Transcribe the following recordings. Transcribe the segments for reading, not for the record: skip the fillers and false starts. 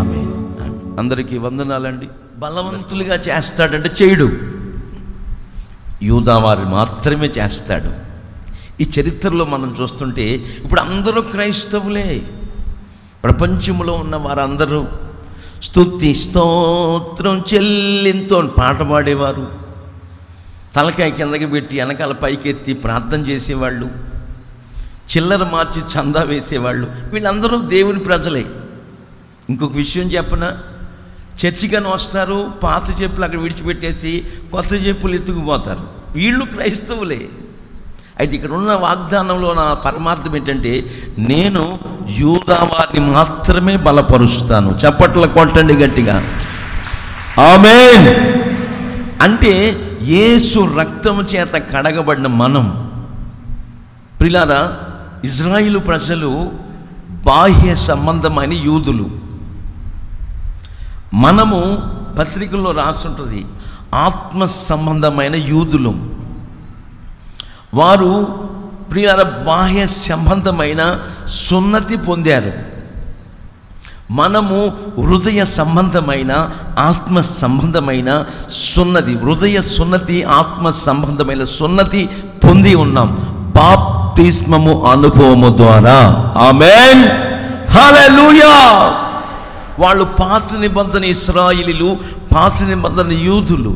ఆమేన్. అందరికీ వందనాలండి. బలవంతులుగా చేస్తాడంటే చేయడు, యూదా వారు మాత్రమే చేస్తాడు. ఈ చరిత్రలో మనం చూస్తుంటే ఇప్పుడు అందరూ క్రైస్తవులే. ప్రపంచంలో ఉన్న వారందరూ స్తుతి స్తోత్రం చెల్లింతో పాట పాడేవారు, తలకాయ కిందకి పెట్టి వెనకాల పైకెత్తి ప్రార్థన చేసేవాళ్ళు, చిల్లర మార్చి చందా వేసేవాళ్ళు. వీళ్ళందరూ దేవుని ప్రజలే. ఇంకొక విషయం చెప్పనా, చర్చికని వస్తారు, పాత చెప్పులు అక్కడ విడిచిపెట్టేసి కొత్త చెప్పులు ఎత్తుకుపోతారు. వీళ్ళు క్రైస్తవులే. అయితే ఇక్కడ ఉన్న వాగ్దానంలో నా పరమార్థం ఏంటంటే, నేను యూదా వారిని మాత్రమే బలపరుస్తాను. చప్పట్ల కొట్టండి గట్టిగా, ఆమేన్. అంటే యేసు రక్తము చేత కడగబడిన మనం, ప్రియులారా, ఇజ్రాయిలు ప్రజలు బాహ్య సంబంధమైన యూదులు. మనము పత్రికల్లో రాసుంటుంది ఆత్మ సంబంధమైన యూదులు. వారు ప్రియులారా బాహ్య సంబంధమైన సున్నతి పొందారు. మనము హృదయ సంబంధమైన ఆత్మ సంబంధమైన సున్నతి, హృదయ సున్నతి ఆత్మ సంబంధమైన సున్నతి పొంది ఉన్నాం బాప్తిస్మము అనుభవము ద్వారా. ఆమేన్, హల్లెలూయా. వాళ్ళు పాత నిబంధన ఇశ్రాయేలీలు, పాత నిబంధన యూదులు.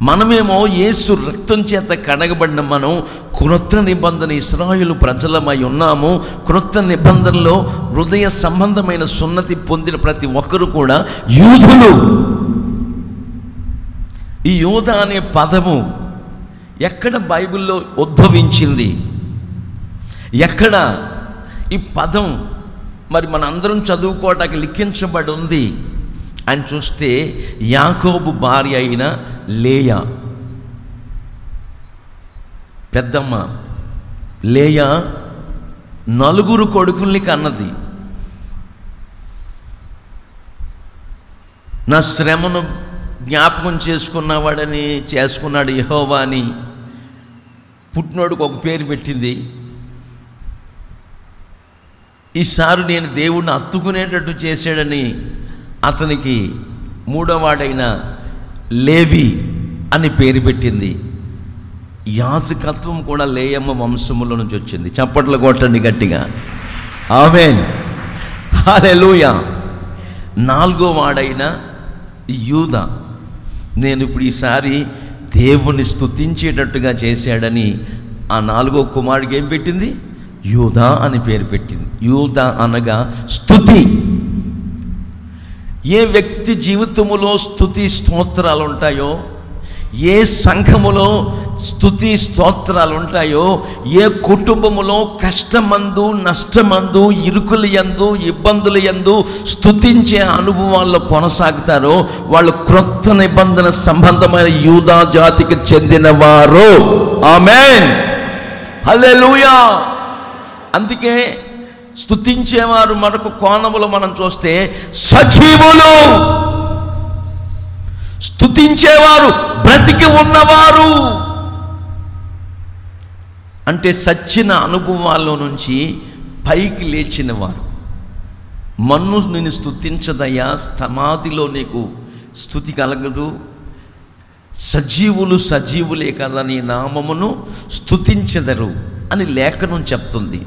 మనమేమో యేసు రక్తం చేత కడగబడిన మనం క్రొత్త నిబంధన ఇశ్రాయేలు ప్రజలమై ఉన్నాము. క్రొత్త నిబంధనలో హృదయ సంబంధమైన సున్నతి పొందిన ప్రతి ఒక్కరు కూడా యూదులు. ఈ యూద అనే పదము ఎక్కడ బైబిల్లో ఉద్భవించింది, ఎక్కడ ఈ పదం మరి మన అందరం చదువుకోవటానికి లిఖించబడి ఉంది అని చూస్తే, యాకోబు భార్య అయిన లేయా, పెద్దమ్మ లేయా 4 కొడుకుల్ని కన్నది. నా శ్రమను జ్ఞాపకం చేసుకున్నవాడని చేసుకున్నాడు యెహోవా అని పుట్టినోడికి ఒక పేరు పెట్టింది. ఈసారి నేను దేవుడిని హత్తుకునేటట్టు చేశాడని అతనికి 3వ వాడైన లేవి అని పేరు పెట్టింది. యాజకత్వం కూడా లేయమ్మ వంశములో నుంచి వచ్చింది. చప్పట్లు కొట్టండి గట్టిగా, ఆమేన్, హల్లెలూయా. 4వ వాడైన యూదా, నేను ఇప్పుడు ఈసారి దేవుని స్తుతించేటట్టుగా చేశాడని ఆ 4వ కుమారుడికి ఏం పెట్టింది? యూదా అని పేరు పెట్టింది. యూదా అనగా స్తుతి. ఏ వ్యక్తి జీవితములో స్తుతి స్తోత్రాలు ఉంటాయో, ఏ సంఘములో స్తుతి స్తోత్రాలు ఉంటాయో, ఏ కుటుంబములో కష్టమందు నష్టమందు ఇరుకుల యందు ఇబ్బందుల యందు స్తుతించే అనుభవాల్లో కొనసాగుతారో వాళ్ళు క్రొత్త నిబంధన సంబంధమైన యూదా జాతికి చెందినవారు. ఆమేన్, హల్లెలూయా. అందుకే స్తుతించేవారు మరొక కోణములో మనం చూస్తే సజీవులు, స్తుతించేవారు బ్రతికి ఉన్నవారు. అంటే సచ్చిన అనుభవాల్లో నుంచి పైకి లేచిన వారు. మన్ను నిన్ను స్తుతించదయ్యా, సమాధిలో నీకు స్తుతి కలగదు. సజీవులు సజీవులే కదా నీ నామమును స్తుతించెదరు అని లేఖనం చెప్తుంది.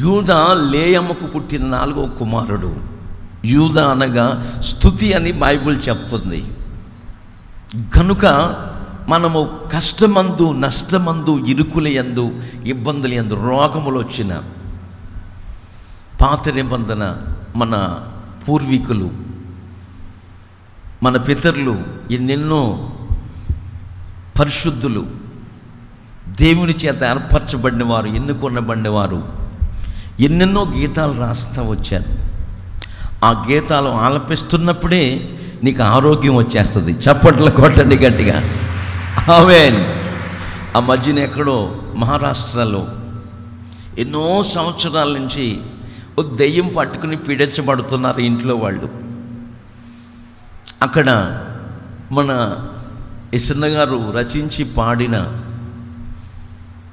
యూదా లేయమ్మకు పుట్టిన 4వ కుమారుడు. యూదా అనగా స్తుతి అని బైబిల్ చెప్తుంది. కనుక మనము కష్టమందు నష్టమందు ఇరుకుల యందు ఇబ్బందుల యందు రోగములు వచ్చిన పాత నిబంధన మన పూర్వీకులు మన పితరులు ఎన్నెన్నో పరిశుద్ధులు దేవుని చేత ఏర్పరచబడిన వారు, ఎన్నుకొనబడిన వారు ఎన్నెన్నో గీతాలు రాస్తూ వచ్చారు. ఆ గీతాలు ఆలపిస్తున్నప్పుడే నీకు ఆరోగ్యం వచ్చేస్తుంది. చప్పట్లు కొట్టండి గట్టిగా, ఆమేన్. ఆ మధ్యన ఎక్కడో మహారాష్ట్రలో ఎన్నో సంవత్సరాల నుంచి ఓ దెయ్యం పట్టుకుని పీడించబడుతున్నారు ఇంట్లో వాళ్ళు. అక్కడ మన ఎసన్న గారు రచించి పాడిన,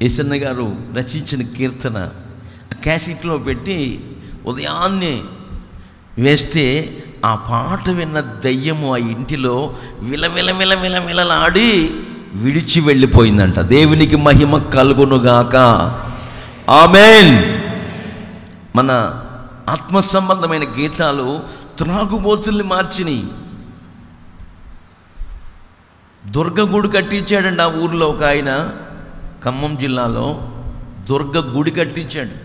ఎసన్న గారు రచించిన కీర్తన క్యాసెట్లో పెట్టి ఉదయాన్నే వేస్తే ఆ పాట విన్న దయ్యము ఆ ఇంటిలో విలవిలలాడి విడిచి వెళ్ళిపోయిందంట. దేవునికి మహిమ కలుగునుగాక. ఆమేన్. మన ఆత్మ సంబంధమైన గీతాలు త్రాగుబోతుల్ని మార్చినాయి. దుర్గ గుడి కట్టించాడండి ఆ ఊరిలో ఒక ఆయన, ఖమ్మం జిల్లాలో దుర్గ గుడి కట్టించాడు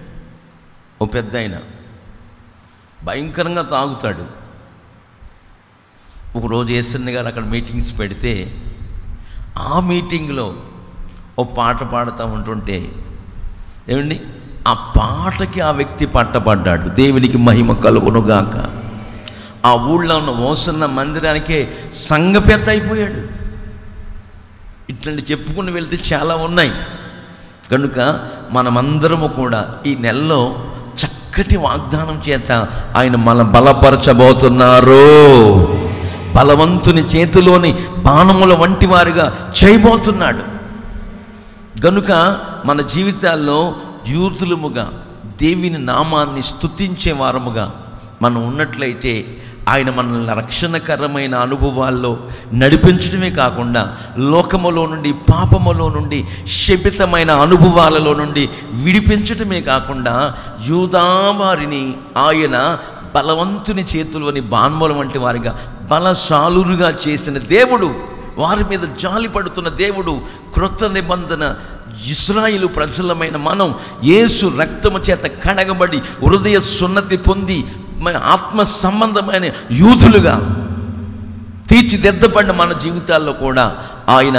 ఓ పెద్ద ఆయన. భయంకరంగా తాగుతాడు. ఒకరోజు యేసన్న గారు అక్కడ మీటింగ్స్ పెడితే ఆ మీటింగ్లో ఓ పాట పాడుతూ ఉంటుంటే ఏమండి ఆ పాటకి ఆ వ్యక్తి పట్టబడ్డాడు. దేవునికి మహిమ కలుగునుగాక. ఆ ఊళ్ళో ఉన్న ఓసన్న మందిరానికే సంఘ పెద్ద అయిపోయాడు. ఇట్లాంటి చెప్పుకుని వెళ్తే చాలా ఉన్నాయి. కనుక మనమందరము కూడా ఈ నెలలో చక్కటి వాగ్దానం చేత ఆయన మన బలపరచబోతున్నారు. బలవంతుని చేతిలోని బాణముల వంటి వారిగా చేయబోతున్నాడు. గనుక మన జీవితాల్లో యూతులముగా దేవుని నామాన్ని స్తుతించే వారముగా మనం ఉన్నట్లయితే ఆయన మనల్ని రక్షణకరమైన అనుభవాల్లో నడిపించడమే కాకుండా లోకములో నుండి, పాపములో నుండి, శపితమైన అనుభవాలలో నుండి విడిపించడమే కాకుండా యూదా వారిని ఆయన బలవంతుని చేతుల్లోని బాణముల వంటి వారిగా బలశాలురుగా చేసిన దేవుడు, వారి మీద జాలి పడుతున్న దేవుడు. క్రొత్త నిబంధన ఇశ్రాయేలు ప్రజలమైన మనం యేసు రక్తము చేత కడగబడి హృదయ సున్నతి పొంది ఆత్మ సంబంధమైన యూదులుగా తీర్చిదిద్దబడిన మన జీవితాల్లో కూడా ఆయన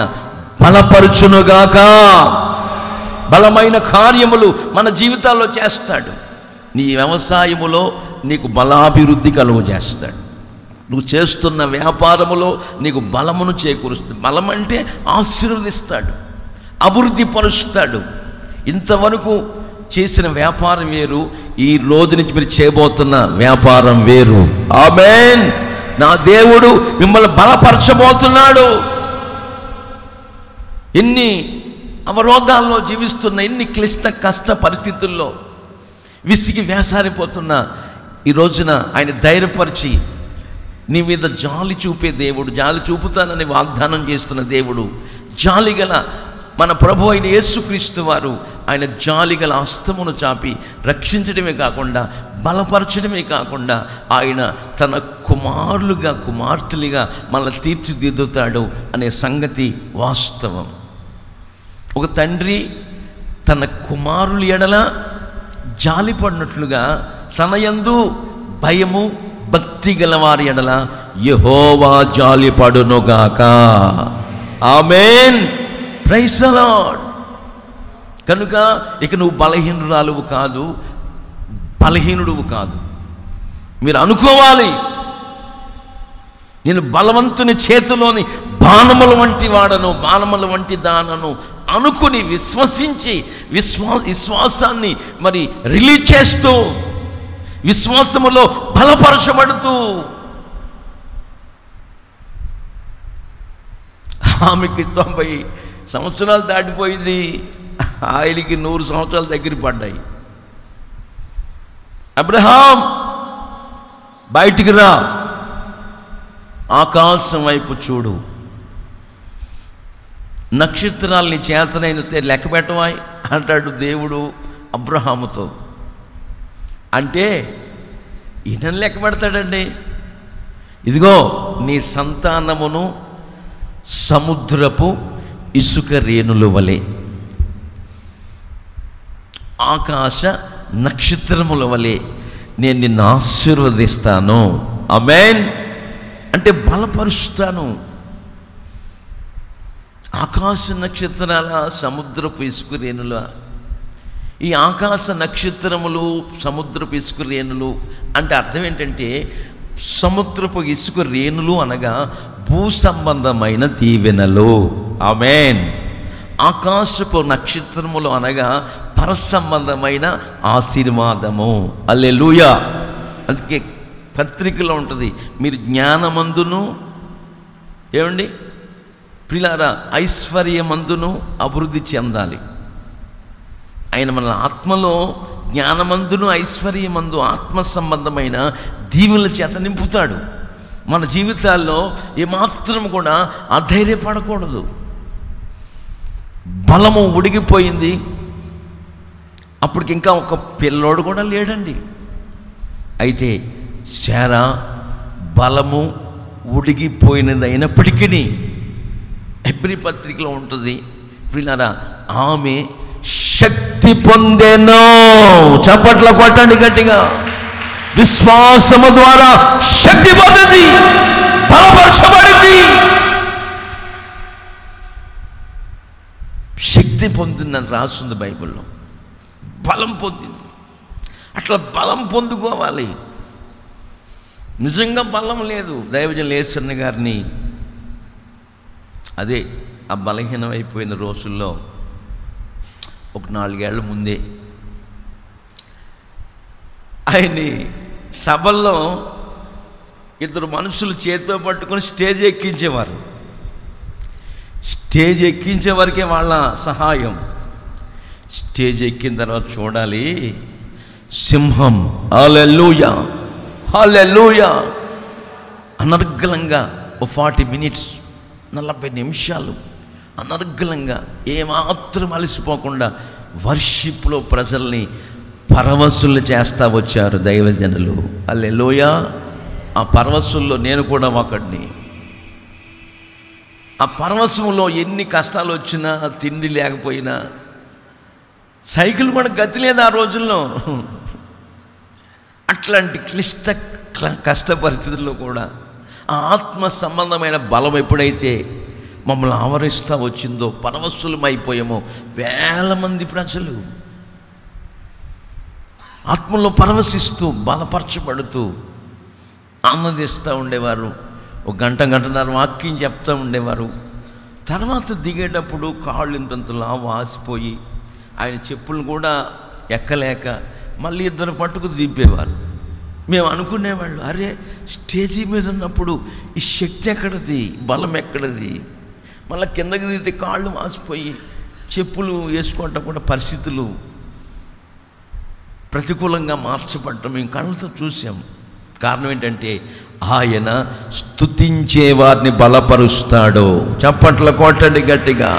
బలపరుచునుగాక. బలమైన కార్యములు మన జీవితాల్లో చేస్తాడు. నీ వ్యవసాయములో నీకు బలాభివృద్ధి కలుగు చేస్తాడు. నువ్వు చేస్తున్న వ్యాపారములో నీకు బలమును చేకూరుస్తాడు. బలం అంటే ఆశీర్వదిస్తాడు, అభివృద్ధి పరుస్తాడు. ఇంతవరకు చేసిన వ్యాపారం వేరు, ఈ రోజు నుంచి మీరు చేయబోతున్న వ్యాపారం వేరు. ఆమేన్. నా దేవుడు మిమ్మల్ని బలపరచబోతున్నాడు. ఎన్ని అవరోధాల్లో జీవిస్తున్న, ఎన్ని క్లిష్ట కష్ట పరిస్థితుల్లో విసిగి వేసారిపోతున్నా ఈ రోజున ఆయన ధైర్యపరిచి నీ మీద జాలి చూపే దేవుడు, జాలి చూపుతానని వాగ్దానం చేస్తున్న దేవుడు, జాలిగల మన ప్రభు అయిన యేసుక్రీస్తు వారు ఆయన జాలిగల హస్తమును చాపి రక్షించడమే కాకుండా బలపరచడమే కాకుండా ఆయన తన కుమారులుగా, కుమార్తెలుగా మనల్ని తీర్చిదిద్దుతాడు అనే సంగతి వాస్తవం. ఒక తండ్రి తన కుమారుల ఎడల జాలిపడినట్లుగా తనయందు భయము భక్తి గల వారి ఎడల యెహోవా జాలిపడునుగాక. ఆమేన్. Praise the lord. కనుక ఇక నువ్వు బలహీనురాలువు కాదు, బలహీనుడువు కాదు. మీరు అనుకోవాలి, నేను బలవంతుని చేతిలోని బాణముల వంటి వాడను, బాణముల వంటి దానను అనుకుని విశ్వసించి విశ్వాసాన్ని మరి రిలీజ్ చేస్తూ విశ్వాసములో బలపరచబడుతూ, ఆమెకి 90 సంవత్సరాలు దాటిపోయింది, ఆయనకి 100 సంవత్సరాలు దగ్గర పడ్డాయి. అబ్రహాం బయటికి రా, ఆకాశం వైపు చూడు, నక్షత్రాలని చేతనైతే లెక్క పెట్టవాయి అంటాడు దేవుడు అబ్రహాముతో. అంటే ఈయన లెక్క పెడతాడండి. ఇదిగో నీ సంతానమును సముద్రపు ఇసుక రేణుల వలె, ఆకాశ నక్షత్రముల వలె నేను నిన్ను ఆశీర్వదిస్తాను. ఆమేన్. అంటే బలపరుస్తాను. ఆకాశ నక్షత్రాల, సముద్రపు ఇసుక రేణుల, ఈ ఆకాశ నక్షత్రములు, సముద్రపు ఇసుక రేణులు అంటే అర్థం ఏంటంటే, సముద్రపు ఇసుక రేణులు అనగా భూ సంబంధమైన దీవెనలు. ఆమేన్. ఆకాశపు నక్షత్రములు అనగా పర సంబంధమైన ఆశీర్వాదము. హల్లెలూయా. అందుకే పత్రికలో ఉంటుంది, మీరు జ్ఞానమందును ఏమండి ప్రియులారా ఐశ్వర్యమందును అభివృద్ధి చెందాలి. ఆయన మన ఆత్మలో జ్ఞానమందును ఐశ్వర్యమందు ఆత్మ సంబంధమైన దీవెనల చేత నింపుతాడు. మన జీవితాల్లో ఏమాత్రం కూడా అధైర్యపడకూడదు. బలము ఉడిగిపోయింది, అప్పటికి ఇంకా ఒక పిల్లోడు కూడా లేడండి. అయితే శారా బలము ఉడిగిపోయినది అయినప్పటికీ, హెబ్రీ పత్రికలో ఉంటుంది వీళ్ళారా, ఆమె శక్తి పొందెను. చప్పట్ల కొట్టండి గట్టిగా. విశ్వాసము ద్వారా శక్తి పొందింది, బలపరచబడింది. శక్తి పొందిందని రాస్తుంది బైబిల్లో. బలం పొందింది. అట్లా బలం పొందుకోవాలి. నిజంగా బలం లేదు. దైవజనులు యేసన్న గారిని అదే ఆ బలహీనమైపోయిన రోజుల్లో ఒక 4 ఏళ్ల ముందే ఆయన్ని సభల్లో 2 మనుషులు చేతితో పట్టుకొని స్టేజ్ ఎక్కించేవారు. స్టేజ్ ఎక్కించే వరకే వాళ్ళ సహాయం. స్టేజ్ ఎక్కిన తర్వాత చూడాలి, సింహం హల్లెలూయా హల్లెలూయా అనర్గళంగా 40 మినిట్స్ 40 నిమిషాలు అనర్గళంగా ఏమాత్రం అలసిపోకుండా వర్షిప్లో ప్రజల్ని పరవశులు చేస్తూ వచ్చారు దైవజనులు. హల్లెలూయా. ఆ పరవశుల్లో నేను కూడా ఒకడిని. ఆ పరవశంలో ఎన్ని కష్టాలు వచ్చినా, తిండి లేకపోయినా, సైకిల్ కూడా గతి లేదు ఆ రోజుల్లో. అట్లాంటి కష్ట పరిస్థితుల్లో కూడా ఆ ఆత్మ సంబంధమైన బలం ఎప్పుడైతే మమ్మల్ని ఆవరిస్తూ వచ్చిందో, పరవశులమైపోయామో, వేల మంది ప్రజలు ఆత్మలో పరవశిస్తూ బలపరచబడుతూ ఆనందిస్తూ ఉండేవారు. ఒక గంటన్నర వాక్యం చెప్తూ ఉండేవారు. తర్వాత దిగేటప్పుడు కాళ్ళు ఇంతంతలా వాసిపోయి ఆయన చెప్పులు కూడా ఎక్కలేక మళ్ళీ 2 పట్టుకు దింపేవారు. మేము అనుకునేవాళ్ళు, అరే స్టేజీ మీద ఉన్నప్పుడు ఈ శక్తి ఎక్కడది, బలం ఎక్కడది? మళ్ళీ కిందకి దిగితే కాళ్ళు వాసిపోయి చెప్పులు వేసుకోవటం కూడా పరిస్థితులు ప్రతికూలంగా మార్చబడటం మేము కళ్ళతో చూసాం. కారణం ఏంటంటే ఆయన స్తుతించే వారిని బలపరుస్తాడు. చప్పట్ల కొట్టండి గట్టిగా.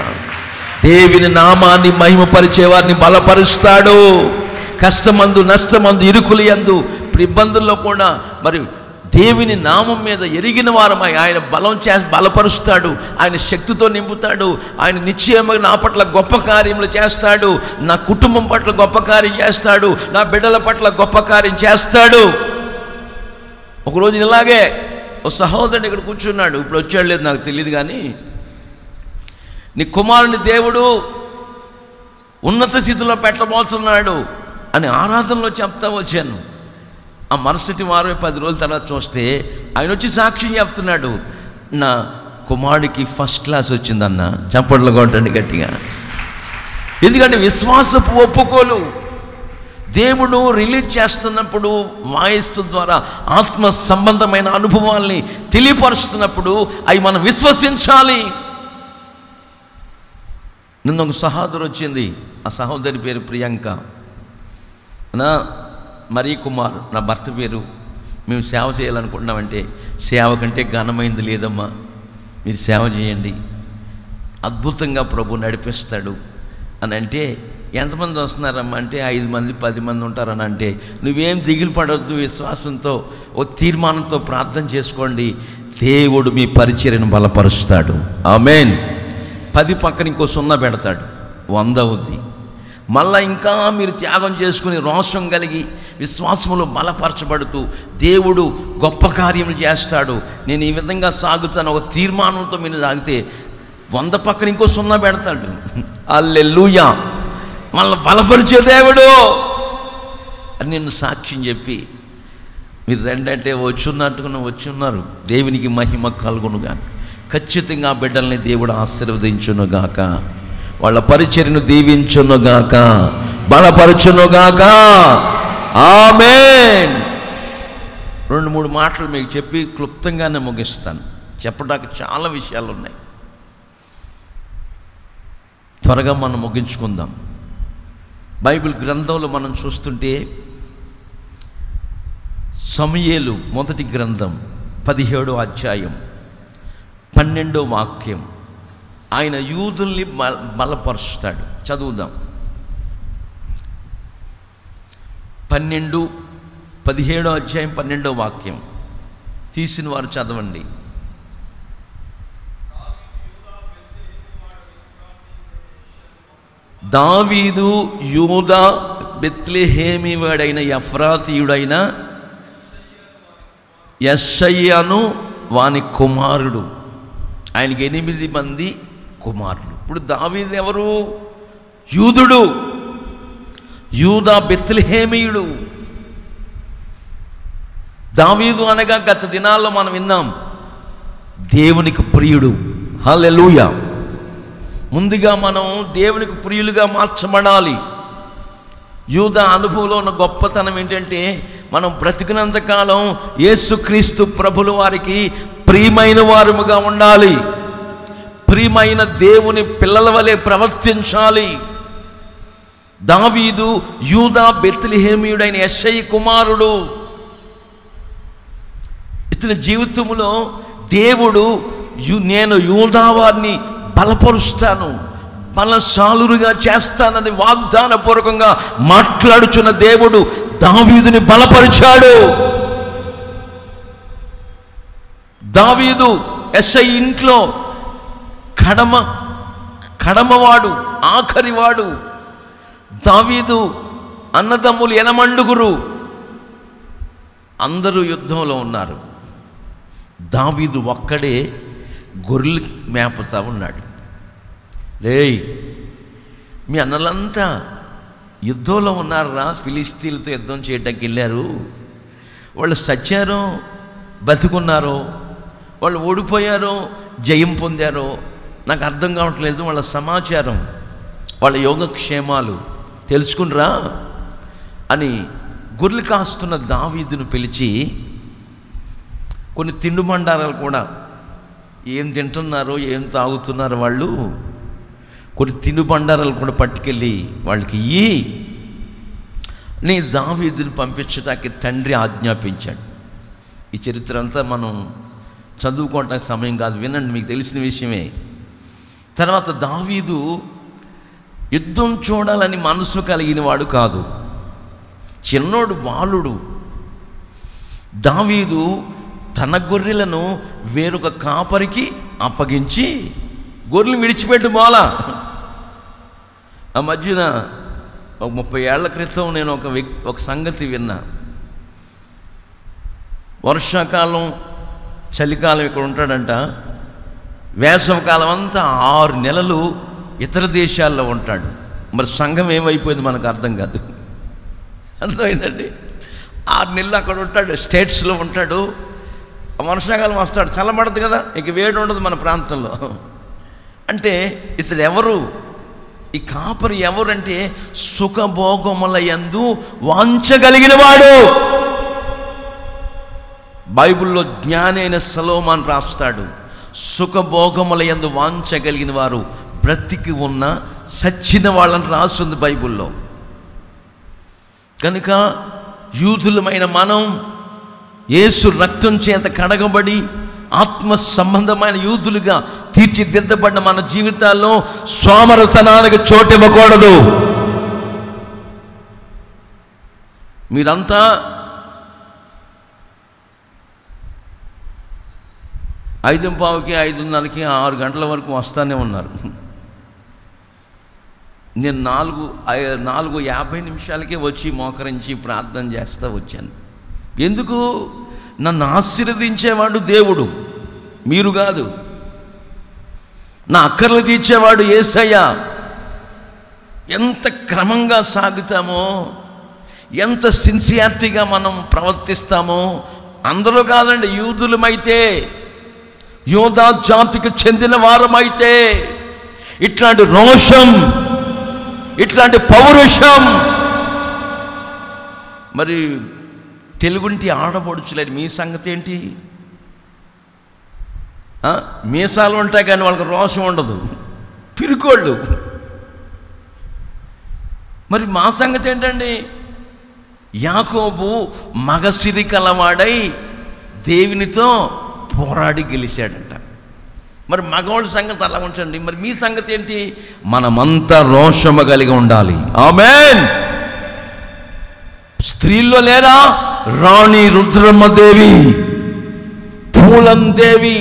దేవుని నామాన్ని మహిమపరిచే వారిని బలపరుస్తాడు. కష్టమందు, నష్టమందు, ఇరుకులు యందు, ఇబ్బందుల్లో కూడా మరి దేవుని నామం మీద ఎరిగిన వారమై ఆయన బలపరుస్తాడు. ఆయన శక్తితో నింపుతాడు. ఆయన నిశ్చయముగా నా పట్ల గొప్ప కార్యములు చేస్తాడు. నా కుటుంబం పట్ల గొప్ప కార్యం చేస్తాడు. నా బిడ్డల పట్ల గొప్ప కార్యం చేస్తాడు. ఒకరోజు ఇలాగే ఓ సహోదరుడు ఇక్కడ కూర్చున్నాడు. ఇప్పుడు వచ్చాడు లేదు నాకు తెలియదు, కానీ నీ కుమారుని దేవుడు ఉన్నత స్థితిలో పెట్టబోతున్నాడు అని ఆరాధనలో చెప్తా వచ్చాను. ఆ మరుసటి వారం 10 రోజుల తర్వాత చూస్తే ఆయన వచ్చి సాక్ష్యం చెప్తున్నాడు, నా కుమారుడికి ఫస్ట్ క్లాస్ వచ్చిందన్న. చప్పట్లు కొట్టండి గట్టిగా. ఎందుకంటే విశ్వాసపు ఒప్పుకోలు దేవుడు రిలీజ్ చేస్తున్నప్పుడు, వాయిస్ ద్వారా ఆత్మ సంబంధమైన అనుభవాల్ని తెలియపరుస్తున్నప్పుడు అవి మనం విశ్వసించాలి. నిన్న ఒక సహోదరు వచ్చింది. ఆ సహోదరి పేరు ప్రియాంక. నా మరీ కుమార్ నా భర్త పేరు. మేము సేవ చేయాలనుకుంటున్నామంటే, సేవ కంటే ఘనమైంది లేదమ్మా, మీరు సేవ చేయండి, అద్భుతంగా ప్రభు నడిపిస్తాడు అని అంటే, ఎంతమంది వస్తున్నారమ్మా అంటే 5 మంది 10 మంది ఉంటారని అంటే, నువ్వేం దిగులు పడవద్దు, విశ్వాసంతో ఓ తీర్మానంతో ప్రార్థన చేసుకోండి, దేవుడు మీ పరిచర్యను బలపరుస్తాడు. ఆమేన్. 10 పక్కన ఇంకో 0 పెడతాడు, 100 అవుద్ది. మళ్ళా ఇంకా మీరు త్యాగం చేసుకుని రోషం కలిగి విశ్వాసములో బలపరచబడుతూ దేవుడు గొప్ప కార్యములు చేస్తాడు. నేను ఈ విధంగా సాగుతాను ఒక తీర్మానంతో మీరు సాగితే 100 పక్కన ఇంకో 0 పెడతాడు. హల్లెలూయా. మళ్ళీ బలపరిచే దేవుడు అని నిన్ను సాక్ష్యం చెప్పి మీరు రెండంటే వచ్చున్నారు. దేవునికి మహిమ కలుగునుగా. ఖచ్చితంగా బిడ్డల్ని దేవుడు ఆశీర్వదించునుగాక, వాళ్ళ పరిచర్యను దీవించునుగాక, బలపరచునుగాక. ఆమేన్. 2-3 మాటలు మీకు చెప్పి క్లుప్తంగానే ముగిస్తాను. చెప్పడానికి చాలా విషయాలు ఉన్నాయి. త్వరగా మనం ముగించుకుందాం. బైబిల్ గ్రంథంలో మనం చూస్తుంటే సమూయేలు మొదటి గ్రంథం 17వ అధ్యాయం 12వ వాక్యం, ఆయన యూదుల్ని బలపరుస్తాడు. చదువుదాం. 17వ అధ్యాయం 12వ వాక్యం తీసిన వారు చదవండి. దావీదు యూదా బెత్లెహేమి వాడైన ఎఫ్రాతీయుడైన యెషయ్యను వాని కుమారుడు. ఆయనకి 8 మంది కుమారులు. ఇప్పుడు దావీదు ఎవరు? యూదుడు. యూదా బెత్లెహేమీయుడు. దావీదు అనగా గత దినాల్లో మనం విన్నాం, దేవునికి ప్రియుడు. హల్లెలూయా. ముందుగా మనం దేవునికి ప్రియులుగా మార్చబడాలి. యూదా అనుభవంలో ఉన్న గొప్పతనం ఏంటంటే, మనం బ్రతికినంతకాలం యేసుక్రీస్తు ప్రభుల వారికి ప్రియమైన వారముగా ఉండాలి. ప్రియమైన దేవుని పిల్లల వలె ప్రవర్తించాలి. దావీదు యూదా బెత్లెహేమీయుడైన యెషయి కుమారుడు. ఇతని జీవితంలో దేవుడు నేను యూదా వారిని బలపరుస్తాను, బలశాలురుగా చేస్తానని వాగ్దానపూర్వకంగా మాట్లాడుచున్న దేవుడు దావీదుని బలపరిచాడు. దావీదు యెషయి ఇంట్లో కడమవాడు, ఆఖరివాడు. దావీదు అన్నదమ్ములు 8 అందరూ యుద్ధంలో ఉన్నారు. దావీదు ఒక్కడే గొర్రెలు మేపుతా ఉన్నాడు. రేయ్, మీ అన్నలంతా యుద్ధంలో ఉన్నారా? ఫిలిస్తీన్లతో యుద్ధం చేయడానికి వెళ్ళారు. వాళ్ళు సచ్చారో బతుకున్నారో, వాళ్ళు ఓడిపోయారో జయం పొందారో నాకు అర్థం కావట్లేదు. వాళ్ళ సమాచారం, వాళ్ళ యోగక్షేమాలు తెలుసుకునిరా అని గొర్రెలు కాస్తున్న దావీదును పిలిచి కొన్ని తిండిబండారాలు కూడా, ఏం తింటున్నారో ఏం తాగుతున్నారో వాళ్ళు, కొన్ని తినుబండారాలు కూడా పట్టుకెళ్ళి వాళ్ళకి ఇయ్యి నీ దావీదుని పంపించడానికి తండ్రి ఆజ్ఞాపించాడు. ఈ చరిత్ర అంతా మనం చదువుకోవటానికి సమయం కాదు, వినండి, మీకు తెలిసిన విషయమే. తర్వాత దావీదు యుద్ధం చూడాలని మనసు కలిగిన వాడు కాదు, చిన్నోడు, బాలుడు. దావీదు తన గొర్రెలను వేరొక కాపరికి అప్పగించి గొర్రెలు విడిచిపెట్టు పోలా. ఆ మధ్యన ఒక 30 ఏళ్ల క్రితం నేను ఒక సంగతి విన్నా. వర్షాకాలం చలికాలం ఇక్కడ ఉంటాడంట, వేసవకాలం అంతా 6 నెలలు ఇతర దేశాల్లో ఉంటాడు. మరి సంఘం ఏమైపోయింది మనకు అర్థం కాదు. అర్థమైందండి? 6 నెలలు అక్కడ ఉంటాడు, స్టేట్స్లో ఉంటాడు. వర్షాకాలం వస్తాడు, చల్లబడదు కదా, ఇక వేడి ఉండదు మన ప్రాంతంలో. అంటే ఇతడు ఎవరు? ఈ కాపరి ఎవరంటే సుఖభోగముల యందు వాంఛగలిగిన వాడు. బైబిల్లో జ్ఞాని అయిన సొలొమోను రాస్తాడు, సుఖభోగముల యందు వాంఛగలిగిన వారు బ్రతికి ఉన్న సచ్చిన వాళ్ళని రాస్తుంది బైబిల్లో. కనుక యూదులమైన మనం యేసు రక్తం చేత కడగబడి ఆత్మ సంబంధమైన యూదులుగా తీర్చిదిద్దబడిన మన జీవితాల్లో సోమరతనానికి చోటివ్వకూడదు. మీరంతా ఐదు పావుకి 5:30కి 6 గంటల వరకు వస్తూనే ఉన్నారు. నేను 4:50 వచ్చి మోకరించి ప్రార్థన చేస్తూ వచ్చాను. ఎందుకు? నన్ను ఆశీర్వదించేవాడు దేవుడు, మీరు కాదు. నా అక్కర్లు తీర్చేవాడు యేసయ్య. ఎంత క్రమంగా సాగుతామో, ఎంత సిన్సియారిటీగా మనం ప్రవర్తిస్తామో, అందరూ కాదండి, యూదులమైతే, యోధా జాతికి చెందిన వారమైతే ఇట్లాంటి రోషం, ఇట్లాంటి పౌరుషం. మరి తెలుగుంటి ఆడపడుచులేని మీ సంగతి ఏంటి? మీసాలు ఉంటాయి కానీ వాళ్ళకి రోషం ఉండదు, పిరుకోళ్ళు. మరి మా సంగతి ఏంటండి? యాకోబు మగసిరి కలవాడై దేవునితో పోరాడి గెలిచాడంట. మరి మగవాడి సంగతి అలా ఉంచండి. మరి మీ సంగతి ఏంటి? మనమంతా రోషము కలిగి ఉండాలి. ఆమేన్. స్త్రీల్లో లేరా? రాణి రుద్రమ్మదేవి, పూలందేవి,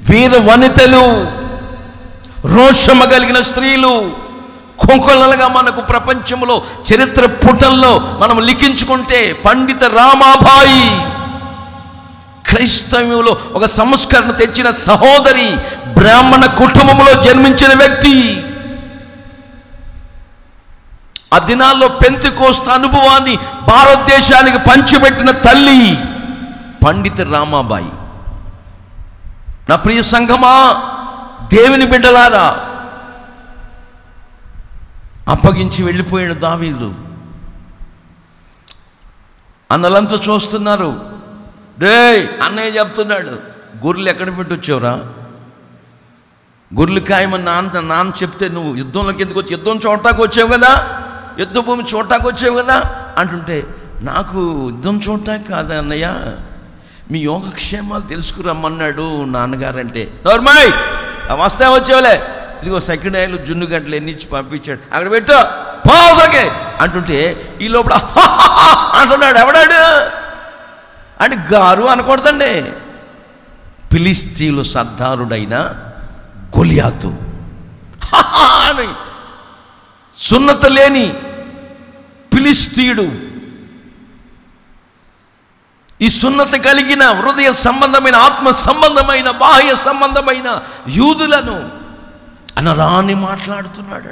వీర వనితలు, రోషము కలిగిన స్త్రీలు కొంకొల్లలుగా మనకు ప్రపంచంలో చరిత్ర పుటల్లో మనం లిఖించుకుంటే పండిత రామాబాయి, క్రైస్తవ్యంలో ఒక సంస్కరణ తెచ్చిన సహోదరి, బ్రాహ్మణ కుటుంబంలో జన్మించిన వ్యక్తి, ఆ దినాల్లో పెంతెకోస్తు అనుభవాన్ని భారతదేశానికి పంచిపెట్టిన తల్లి పండిత రామాబాయి. నా ప్రియ సంఘమా, దేవుని బిడ్డలారా, అప్పగించి వెళ్ళిపోయాడు దావీదు. అన్నలంతా చూస్తున్నారు. రే అన్నయ్య చెప్తున్నాడు, గొర్రెలు ఎక్కడ పెట్టొచ్చావురా? గొర్రెలు కాయమని నాన్న చెప్తే నువ్వు యుద్ధంలోకి ఎందుకు వచ్చి, యుద్ధం చూడటానికి వచ్చావు కదా, యుద్ధ భూమి చూడటానికి వచ్చావు కదా అంటుంటే, నాకు యుద్ధం చూడటానికి కాదా అన్నయ్య, మీ యోగక్షేమాలు తెలుసుకురమ్మన్నాడు నాన్నగారు అంటే, నోర్మాయ్ వస్తే వచ్చేవాలే, ఇదిగో సెకండ్ హ్యాండ్లు జున్ను గంటలు ఎన్నిచ్చి పంపించాడు, అక్కడ పెట్టు పోకే అంటుంటే ఈ లోపల అంటున్నాడు. ఎవడాడు అంటే గారు అనకూడదండి. ఫిలిష్తీయుల సర్దారుడైన గొలియాతు, అని సున్నత లేని ఫిలిష్తీయుడు. ఈ సున్నత కలిగిన హృదయ సంబంధమైన, ఆత్మ సంబంధమైన, బాహ్య సంబంధమైన యూదులను అనరాని మాట్లాడుతున్నాడు.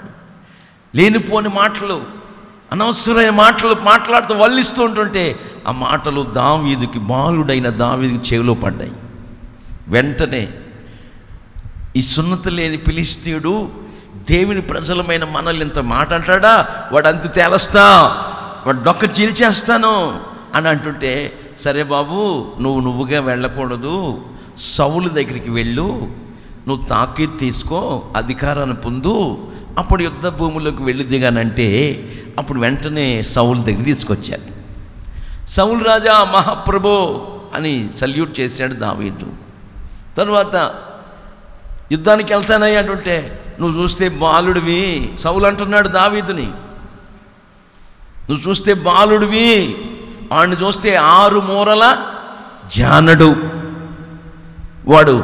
లేనిపోని మాటలు, అనవసరమైన మాటలు మాట్లాడుతూ వల్లిస్తూ ఉంటుంటే ఆ మాటలు దావీదుకి, బాలుడైన దావీదుకి చెవిలో పడ్డాయి. వెంటనే ఈ సున్నత లేని ఫిలిష్తీయుడు దేవుని ప్రజలమైన మనల్ని ఇంత మాట అంటాడా, వాడు అంత తేలస్తా, వాడు డొక్క చీల్చేస్తాను అని అంటుంటే, సరే బాబు నువ్వుగా వెళ్ళకూడదు, సౌలు దగ్గరికి వెళ్ళు, నువ్వు తాకీదు తీసుకో, అధికారాన్ని పొందు, అప్పుడు యుద్ధ భూములకు వెళ్ళి దిగానంటే అప్పుడు వెంటనే సౌలు దగ్గర తీసుకొచ్చారు. సౌలు రాజా మహాప్రభు అని సల్యూట్ చేశాడు దావీదు. తర్వాత యుద్ధానికి వెళ్తానయ్య అంటుంటే, నువ్వు చూస్తే బాలుడివి, సౌలు అంటున్నాడు దావీదుని, నువ్వు చూస్తే బాలుడివి, వాడిని చూస్తే 6 మూరల జానడు, వాడు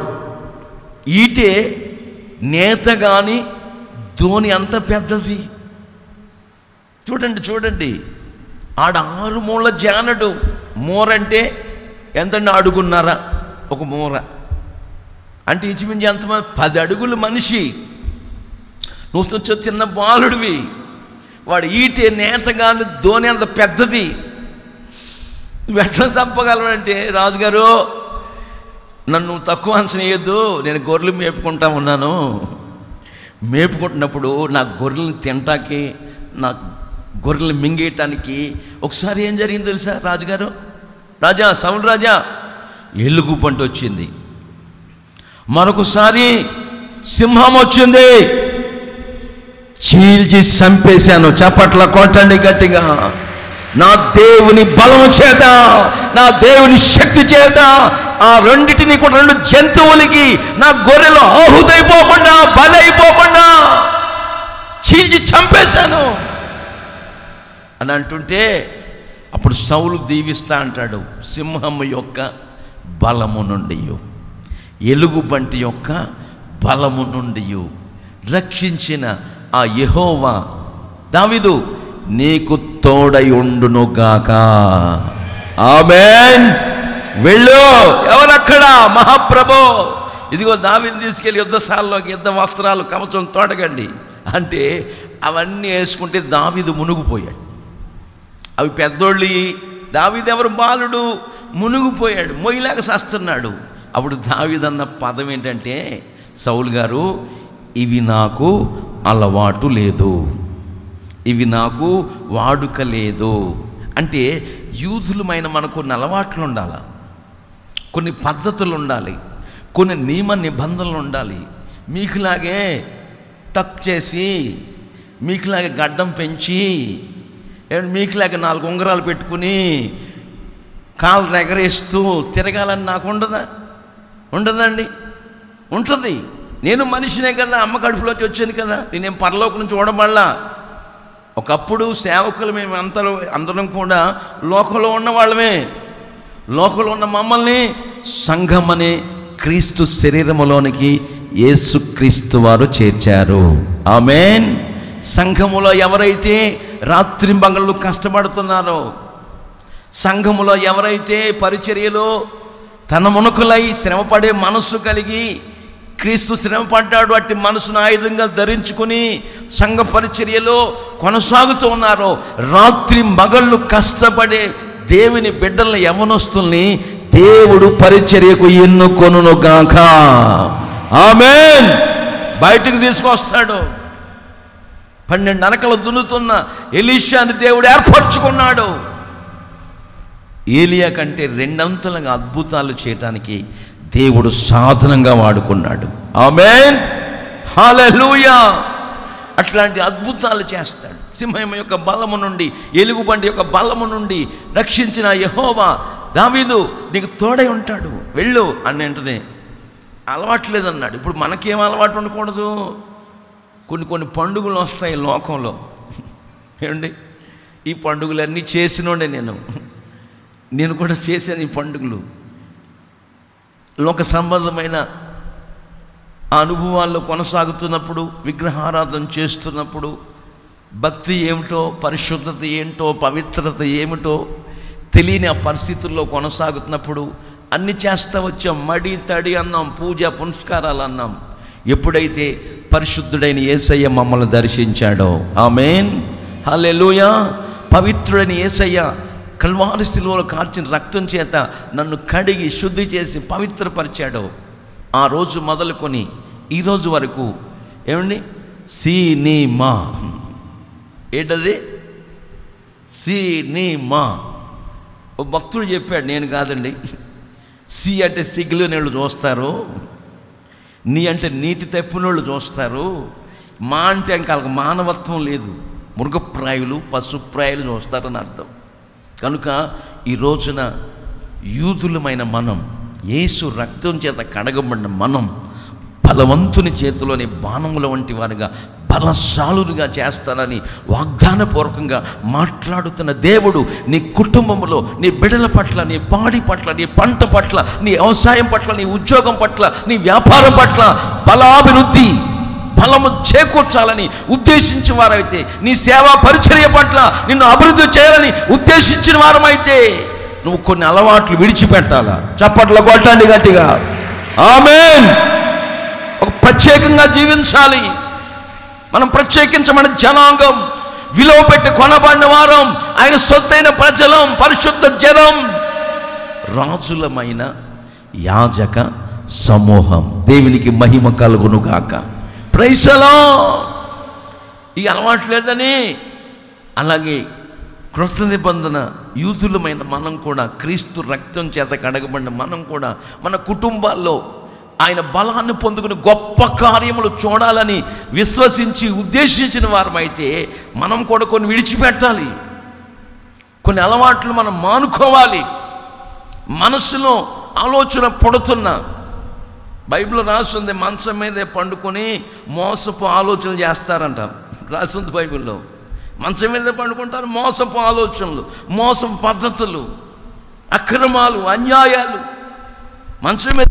ఈటే నేత గాని ధోని అంత పెద్దది. చూడండి ఆడ 6 మూల జానడు. మూర అంటే ఎంతండి? అడుగున్నారా ఒక మూర అంటే ఇంచుమించు ఎంతమంది? 10 అడుగుల మనిషి. నువ్వు చిన్న బాలుడివి, వాడు ఈటే నేత గాని ధోని అంత పెద్దది. నువ్వు ఎట్లా చంపగలవంటే, రాజుగారు నన్ను తక్కువ అంచనా వేయద్దు, నేను గొర్రెలు మేపుకుంటా ఉన్నాను, మేపుకుంటున్నప్పుడు నా గొర్రెలను తినటానికి, నా గొర్రెలు మింగేయటానికి ఒకసారి ఏం జరిగింది తెలుసా రాజుగారు? రాజా, సౌలు రాజా, ఎలుగు పంట వచ్చింది. మరొకసారి సింహం వచ్చింది, చీల్చి చంపేశాను. చప్పట్ల కొట్టండి గట్టిగా. నా దేవుని బలము చేత, నా దేవుని శక్తి చేత ఆ రెండిటిని కూడా, 2 జంతువులకి నా గొర్రెలు ఆహుతైపోకుండా, బలైపోకుండా చీల్చి చంపేశాను అని అంటుంటే, అప్పుడు సౌలు దీవిస్తా అంటాడు, సింహం యొక్క బలము నుండి, ఎలుగుబంటి యొక్క బలము నుండి రక్షించిన ఆ యెహోవా, దావీదు నీకు తోడై ఉండునుగాక. ఆమేన్. వెళ్ళు. ఎవరక్కడ? మహాప్రభు. ఇదిగో దావీదుని తీసుకెళ్ళి యుద్ధశాలలోకి, యుద్ధ వస్త్రాలు, కవచం తోడగండి అంటే అవన్నీ వేసుకుంటే దావీదు మునిగిపోయాడు. అవి పెద్దోళ్ళు, దావీదు ఎవరు? బాలుడు. మునిగిపోయాడు, మొయ్యలేక చేస్తున్నాడు. అప్పుడు దావీదు అన్న పదం ఏంటంటే, సౌలు గారు ఇవి నాకు అలవాటు లేదు, ఇవి నాకు వాడుక లేదు. అంటే యూదులమైన మనకు కొన్ని అలవాట్లు ఉండాలి, కొన్ని పద్ధతులు ఉండాలి, కొన్ని నియమ నిబంధనలు ఉండాలి. మీకులాగే టక్ చేసి మీకులాగా గడ్డం పెంచి, మీకులాగా 4 ఉంగరాలు పెట్టుకుని కాళ్ళు ఎగరేస్తూ తిరగాలని నాకు ఉండదా? ఉండదండి. ఉంటుంది. నేను మనిషినే కదా, అమ్మ కడుపులోకి వచ్చాను కదా, నేనేం పరలోకం నుంచి చూడబడలా. ఒకప్పుడు సేవకులు మేము అందరం కూడా లోకంలో ఉన్న వాళ్ళమే. లోకంలో ఉన్న మమ్మల్ని సంఘం అనే క్రీస్తు శరీరములోనికి యేసుక్రీస్తు వారు చేర్చారు. ఆమేన్. సంఘములో ఎవరైతే రాత్రింబగళ్ళు కష్టపడుతున్నారో, సంఘములో ఎవరైతే పరిచర్యలో తన మునుకులై శ్రమపడే మనస్సు కలిగి, క్రీస్తు శ్రమపడ్డాడు అట్టి మనసును ఆయుధంగా ధరించుకుని సంఘ పరిచర్యలో కొనసాగుతూ ఉన్నారో, రాత్రి మగళ్ళు కష్టపడే దేవుని బిడ్డల్ని, యవనస్తుల్ని దేవుడు పరిచర్యకు ఎన్నుకొనుగాక. ఆమేన్. బయటకు తీసుకొస్తాడు. 12 అరకలు దున్నుతున్న ఎలీషాని దేవుడు ఏర్పరచుకున్నాడు. ఏలియా కంటే 2 అంతలుగా అద్భుతాలు చేయటానికి దేవుడు సాధనంగా వాడుకున్నాడు. ఆమేన్. హల్లెలూయా. అట్లాంటి అద్భుతాలు చేస్తాడు. సింహం యొక్క బలము నుండి, ఎలుగుబంటి యొక్క బలము నుండి రక్షించిన యెహోవా, దావీదు నీకు తోడై ఉంటాడు, వెళ్ళు అని అంటది. అలవాట్లేదన్నాడు. ఇప్పుడు మనకేం అలవాటు ఉండకూడదు? కొన్ని పండుగలు వస్తాయి లోకంలో. ఏమండి, ఈ పండుగలన్నీ చేసినోడే నేను కూడా చేశాను. ఈ పండుగలు లోక సంబంధమైన అనుభవాల్లో కొనసాగుతున్నప్పుడు, విగ్రహారాధన చేస్తున్నప్పుడు, భక్తి ఏమిటో, పరిశుద్ధత ఏంటో, పవిత్రత ఏమిటో తెలియని ఆ పరిస్థితుల్లో కొనసాగుతున్నప్పుడు అన్ని చేస్తూ వచ్చాం. మడి తడి అన్నాం, పూజ పునస్కారాలు అన్నాం. ఎప్పుడైతే పరిశుద్ధుడైన యేసయ్య మమ్మల్ని దర్శించాడో, ఆమేన్, హల్లెలూయా, పవిత్రుడైన యేసయ్య కల్వారి శిలువలో కార్చిన రక్తం చేత నన్ను కడిగి శుద్ధి చేసి పవిత్రపరిచాడో, ఆ రోజు మొదలుకొని ఈరోజు వరకు ఏమండి, సినిమా ఏంటది? సినిమా. ఓ భక్తుడు చెప్పాడు, నేను కాదండి. సి అంటే సిగ్గులు నీళ్ళు చూస్తారు, నీ అంటే నీటి తప్పినోళ్ళు చూస్తారు, మా అంటే ఇంకా మానవత్వం లేదు, మృగప్రాయులు పశుప్రాయులు చూస్తారని అర్థం. కనుక ఈ రోజున యూదులమైన మనం, యేసు రక్తం చేత కడగబడిన మనం, బలవంతుని చేతిలోని బాణముల వంటి వారిగా బలశాలుగా చేస్తానని వాగ్దానపూర్వకంగా మాట్లాడుతున్న దేవుడు నీ కుటుంబంలో, నీ బిడ్డల పట్ల, నీ బాడీ పట్ల, నీ పంట పట్ల, నీ వ్యవసాయం పట్ల, నీ ఉద్యోగం పట్ల, నీ వ్యాపారం పట్ల బలాభివృద్ధి, బలము చేకూర్చాలని ఉద్దేశించిన వారైతే, నీ సేవా పరిచర్య పట్ల నిన్ను అభివృద్ధి చేయాలని ఉద్దేశించిన వారమైతే నువ్వు కొన్ని అలవాట్లు విడిచిపెట్టాలా? చప్పట్లు కొట్టండి గట్టిగా. ఆమేన్. ఒక ప్రత్యేకంగా జీవించాలి. మనం ప్రత్యేకించమన్న జనాంగం, విలువ పెట్టి కొనబడిన వారం, ఆయన సొత్తైన ప్రజలం, పరిశుద్ధ జనం, రాజులమైన యాజక సమూహం. దేవునికి మహిమ కలుగును గాక. Praise the lord. ఈ అలవాటు లేదని, అలాగే క్రొత్త నిబంధన యూదులమైన మనం కూడా, క్రీస్తు రక్తం చేత కడగబడిన మనం కూడా మన కుటుంబాల్లో ఆయన బలాన్ని పొందుకుని గొప్ప కార్యములు చూడాలని విశ్వసించి ఉద్దేశించిన వారమైతే మనం కూడా కొన్ని విడిచిపెట్టాలి. కొన్ని అలవాట్లు మనం మానుకోవాలి. మనసులో ఆలోచన పడుతున్నా, బైబిల్లో రాస్తుంది, మంచం మీదే పండుకొని మోసపు ఆలోచనలు చేస్తారంట. రాస్తుంది బైబిల్లో. మంచం మీదే పండుకుంటారు, మోసపు ఆలోచనలు, మోసపు పద్ధతులు, అక్రమాలు, అన్యాయాలు. మంచం మీద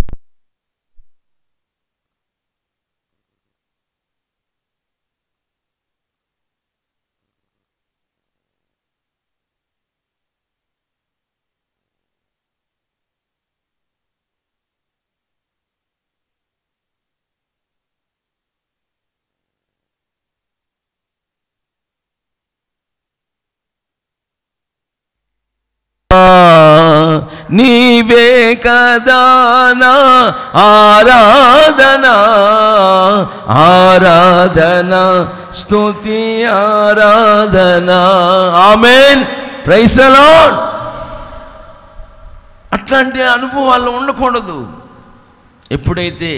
నీవే కదా నా ఆరాధన, ఆరాధన, స్తుతి ఆరాధన. ఆమేన్. Praise the lord. అట్లాంటి అనుభవాలు ఉండకూడదు. ఎప్పుడైతే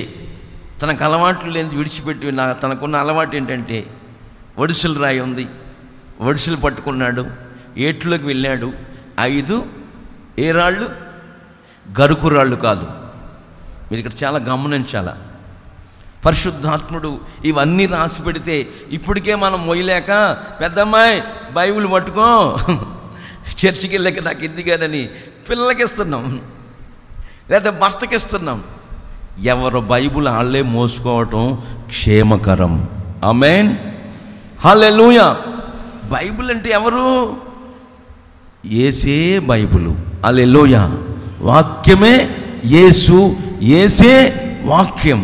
తనకు అలవాట్లు లేని విడిచిపెట్టి, తనకున్న అలవాటు ఏంటంటే ఒడిసెల రాయి ఉంది, ఒడిసెలు పట్టుకున్నాడు, ఏట్లోకి వెళ్ళాడు. 5 ఏ రాళ్ళు? గరుకు రాళ్ళు కాదు. మీరు ఇక్కడ చాలా గమనించాల. పరిశుద్ధాత్ముడు ఇవన్నీ రాసి పెడితే ఇప్పటికే మనం మొయ్యలేక, పెద్దమ్మాయి బైబిల్ పట్టుకో, చర్చికి వెళ్ళాక నాకు ఎందుకని పిల్లలకి ఇస్తున్నాం, లేదా భర్తకి ఇస్తున్నాం. ఎవరు బైబిల్ వాళ్ళే మోసుకోవటం క్షేమకరం. ఆమేన్, హల్లెలూయా. బైబిల్ అంటే ఎవరు? యేసే బైబిలు. హల్లెలూయా. వాక్యమే యేసు, యేసే వాక్యం.